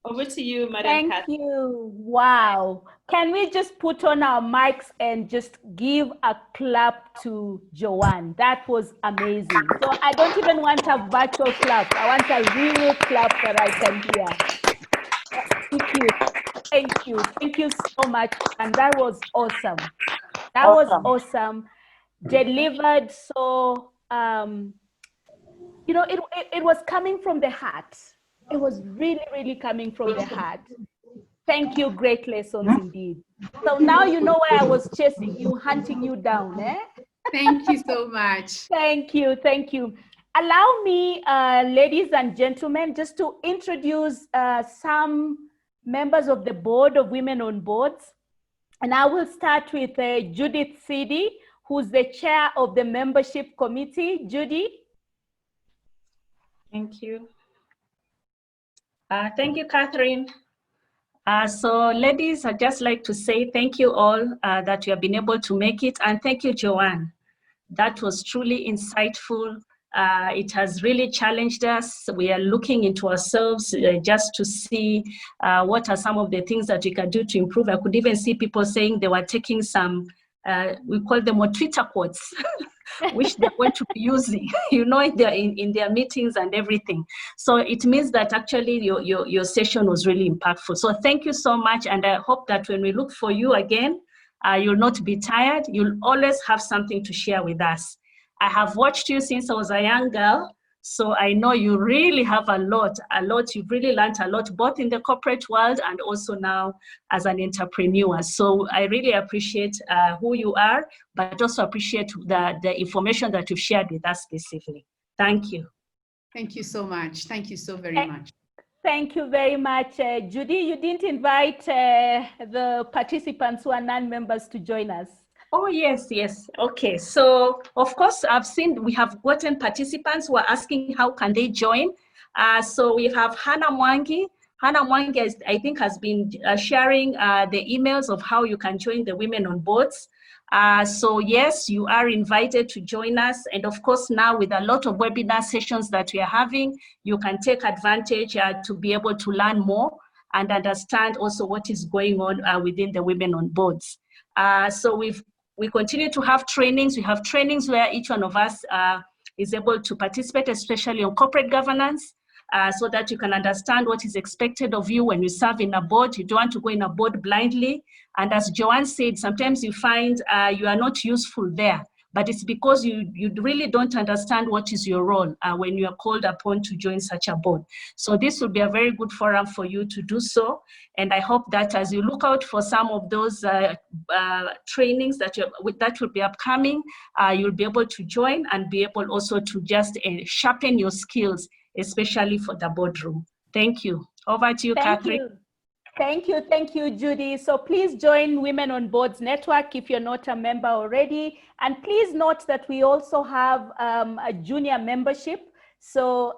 Over to you, Madam Catherine. Thank you. Wow. Can we just put on our mics and just give a clap to Joanne? That was amazing. So I don't even want a virtual clap. I want a real clap that I can hear. Thank you. Thank you. Thank you so much. And that was awesome. That was awesome. Delivered so, it was coming from the heart. It was really, really coming from the heart. Thank you. Great lessons indeed. So now you know why I was chasing you, hunting you down. Eh? Thank you so much. Thank you. Thank you. Allow me, ladies and gentlemen, just to introduce some members of the board of Women on Boards. And I will start with Judith Sidi, who's the chair of the membership committee. Judy. Thank you. Thank you, Catherine. So ladies, I'd just like to say thank you all that you have been able to make it. And thank you, Joanne. That was truly insightful. It has really challenged us. We are looking into ourselves just to see what are some of the things that we can do to improve. I could even see people saying they were taking some, we call them what, Twitter quotes, which they're going to be using, in their meetings and everything. So it means that actually your session was really impactful. So thank you so much. And I hope that when we look for you again, you'll not be tired. You'll always have something to share with us. I have watched you since I was a young girl. So I know you really have a lot. You've really learned a lot, both in the corporate world and also now as an entrepreneur. So I really appreciate who you are, but also appreciate the information that you've shared with us this evening. Thank you. Thank you so much. Thank you so very much. Thank you very much, Judy. You didn't invite the participants who are non-members to join us. Oh, yes. Okay. So, of course, I've seen we have gotten participants who are asking how can they join. So we have Hannah Mwangi. Hannah Mwangi, I think, has been sharing the emails of how you can join the Women on Boards. So yes, you are invited to join us. And of course, now with a lot of webinar sessions that we are having, you can take advantage to be able to learn more and understand also what is going on within the Women on Boards. So we continue to have trainings. We have trainings where each one of us is able to participate, especially on corporate governance, so that you can understand what is expected of you when you serve in a board. You don't want to go in a board blindly. And as Joanne said, sometimes you find you are not useful there, but it's because you really don't understand what is your role when you are called upon to join such a board. So this will be a very good forum for you to do so. And I hope that as you look out for some of those trainings that will be upcoming, you'll be able to join and be able also to just sharpen your skills, especially for the boardroom. Thank you. Over to you, Catherine. Thank you, Judy. So please join Women on Boards Network if you're not a member already. And please note that we also have a junior membership. So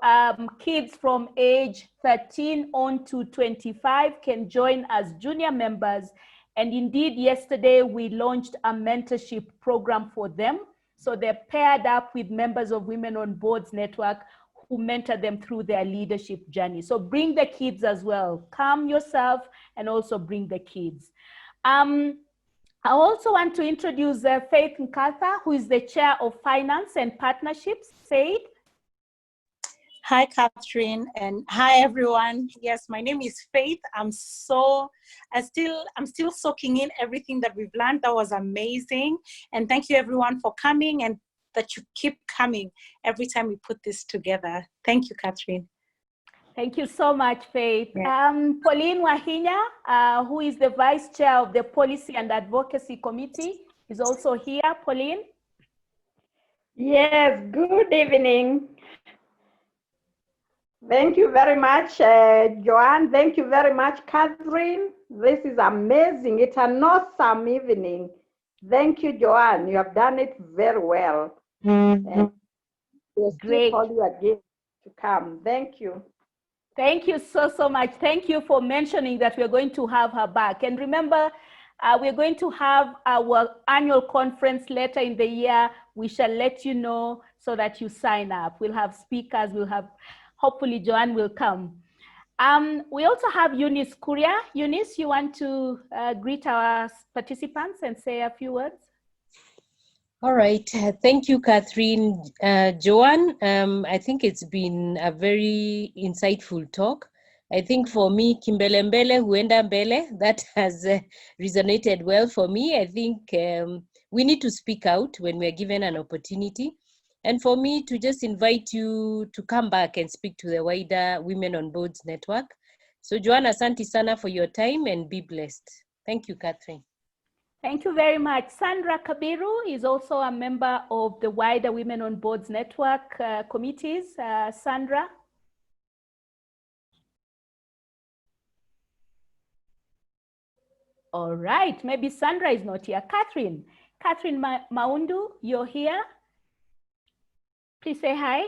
kids from age 13 on to 25 can join as junior members. And indeed, yesterday we launched a mentorship program for them. So they're paired up with members of Women on Boards Network who mentor them through their leadership journey. So bring the kids as well. Come yourself and also bring the kids. I also want to introduce Faith Nkatha, who is the chair of finance and partnerships. Faith. Hi, Catherine, and hi, everyone. Yes, my name is Faith. I'm still soaking in everything that we've learned. That was amazing. And thank you, everyone, for coming and that you keep coming every time we put this together. Thank you, Catherine. Thank you so much, Faith. Yeah. Pauline Wahinya, who is the Vice Chair of the Policy and Advocacy Committee, is also here. Pauline? Yes, good evening. Thank you very much, Joanne. Thank you very much, Catherine. This is amazing. It's an awesome evening. Thank you, Joanne. You have done it very well. And we'll still call you again to come. Thank you. Thank you so much. Thank you for mentioning that we're going to have her back. And remember, we're going to have our annual conference later in the year. We shall let you know so that you sign up. We'll have speakers. Hopefully Joanne will come. We also have Eunice Kuria. Eunice, you want to greet our participants and say a few words? All right. Thank you, Catherine. Joanne, I think it's been a very insightful talk. I think for me, Kimbele Mbele, Huenda Mbele, that has resonated well for me. I think we need to speak out when we're given an opportunity. And for me to just invite you to come back and speak to the wider Women on Boards network. So Joanne, asante sana for your time and be blessed. Thank you, Catherine. Thank you very much. Sandra Kabiru is also a member of the wider Women on Boards network committees. Sandra? All right, maybe Sandra is not here. Catherine Maundu, you're here. Please say hi.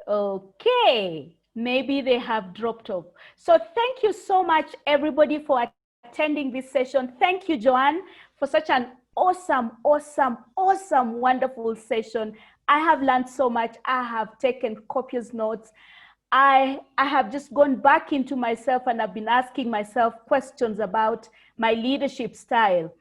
Okay, maybe they have dropped off. So thank you so much, everybody, for attending this session. Thank you, Joanne, for such an awesome, wonderful session. I have learned so much. I have taken copious notes. I have just gone back into myself and I've been asking myself questions about my leadership style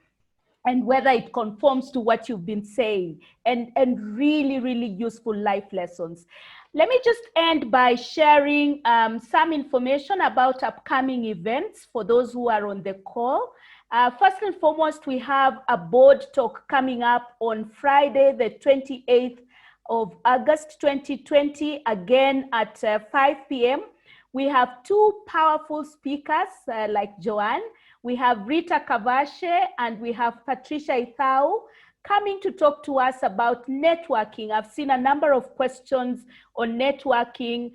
and whether it conforms to what you've been saying, and really useful life lessons. Let me just end by sharing some information about upcoming events for those who are on the call. First and foremost, we have a board talk coming up on Friday, the 28th of August 2020, again at 5 p.m. We have two powerful speakers like Joanne. We have Rita Kavashe and we have Patricia Ithau coming to talk to us about networking. I've seen a number of questions on networking,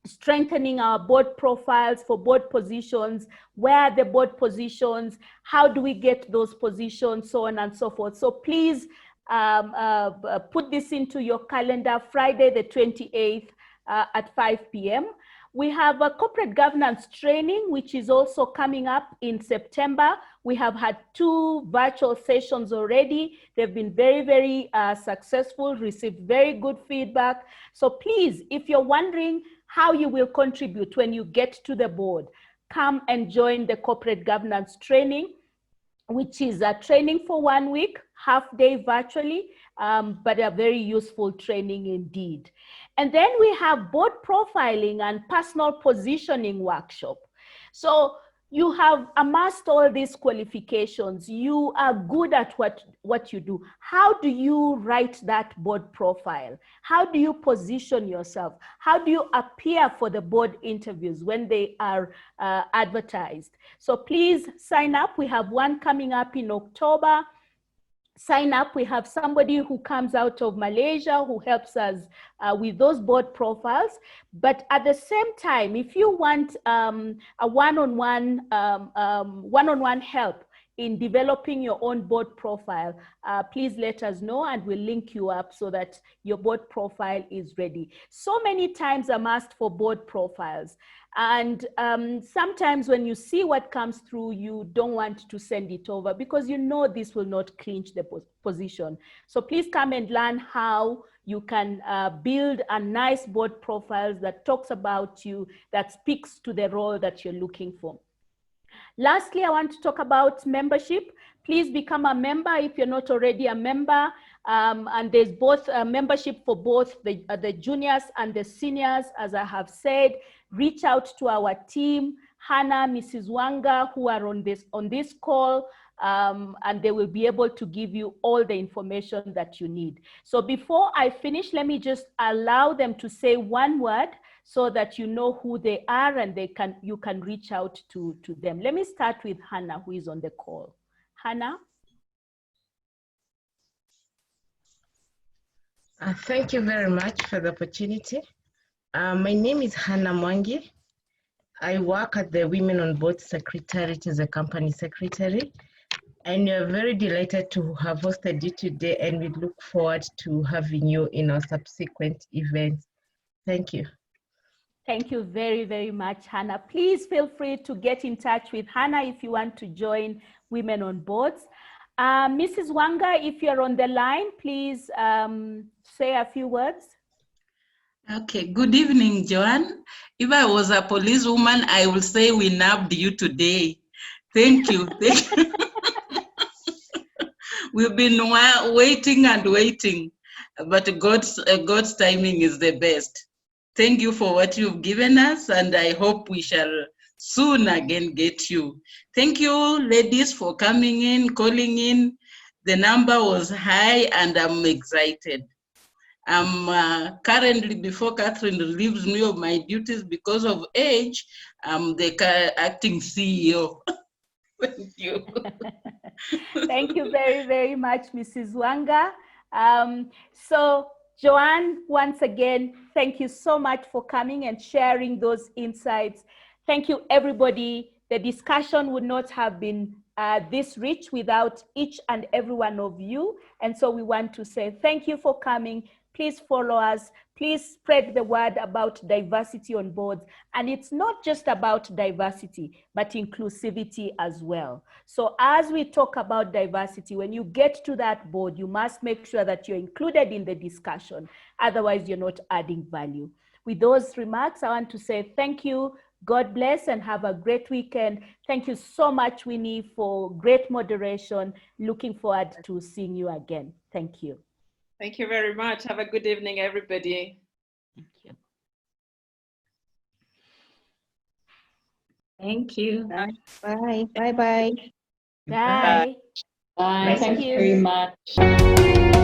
strengthening our board profiles for board positions, where are the board positions, how do we get those positions, so on and so forth. So please put this into your calendar, Friday the 28th at 5 p.m. We have a corporate governance training, which is also coming up in September. We have had 2 virtual sessions already. They've been very, very successful, received very good feedback. So please, if you're wondering how you will contribute when you get to the board, come and join the corporate governance training, which is a training for 1 week, half day virtually, but a very useful training indeed. And then we have board profiling and personal positioning workshop. So you have amassed all these qualifications. You are good at what you do. How do you write that board profile? How do you position yourself? How do you appear for the board interviews when they are advertised? So please sign up. We have one coming up in October. Sign up. We have somebody who comes out of Malaysia who helps us with those board profiles. But at the same time, if you want a one-on-one help in developing your own board profile, please let us know and we'll link you up so that your board profile is ready. So many times I'm asked for board profiles. And sometimes when you see what comes through, you don't want to send it over because you know this will not clinch the position. So please come and learn how you can build a nice board profile that talks about you, that speaks to the role that you're looking for. Lastly, I want to talk about membership. Please become a member if you're not already a member. And there's both membership for both the juniors and the seniors, as I have said. Reach out to our team, Hannah, Mrs. Wanga, who are on this call, and they will be able to give you all the information that you need. So before I finish, let me just allow them to say one word so that you know who they are and you can reach out to them. Let me start with Hannah, who is on the call. Hannah? Thank you very much for the opportunity. My name is Hannah Mwangi. I work at the Women on Board Secretariat as a company secretary. And we're very delighted to have hosted you today, and we look forward to having you in our subsequent events. Thank you. Thank you very, very much, Hannah. Please feel free to get in touch with Hannah if you want to join Women on Boards. Mrs. Wanga, if you're on the line, please say a few words. Okay, good evening, Joanne. If I was a policewoman, I would say we nabbed you today. Thank you. We've been waiting and waiting, but God's timing is the best. Thank you for what you've given us, and I hope we shall soon again get you. Thank you, ladies, for coming in, calling in. The number was high, and I'm excited. I'm currently, before Catherine relieves me of my duties because of age, I'm the acting CEO. Thank you. Thank you very, very much, Mrs. Wanga. So, Joanne, once again, thank you so much for coming and sharing those insights. Thank you, everybody. The discussion would not have been this rich without each and every one of you. And so we want to say thank you for coming. Please follow us. Please spread the word about diversity on boards. And it's not just about diversity, but inclusivity as well. So as we talk about diversity, when you get to that board, you must make sure that you're included in the discussion. Otherwise, you're not adding value. With those remarks, I want to say thank you. God bless and have a great weekend. Thank you so much, Winnie, for great moderation. Looking forward to seeing you again. Thank you. Thank you very much. Have a good evening, everybody. Thank you. Thank you. Bye. Bye. Bye. Bye. Bye. Bye. Thank Thank you you. very much.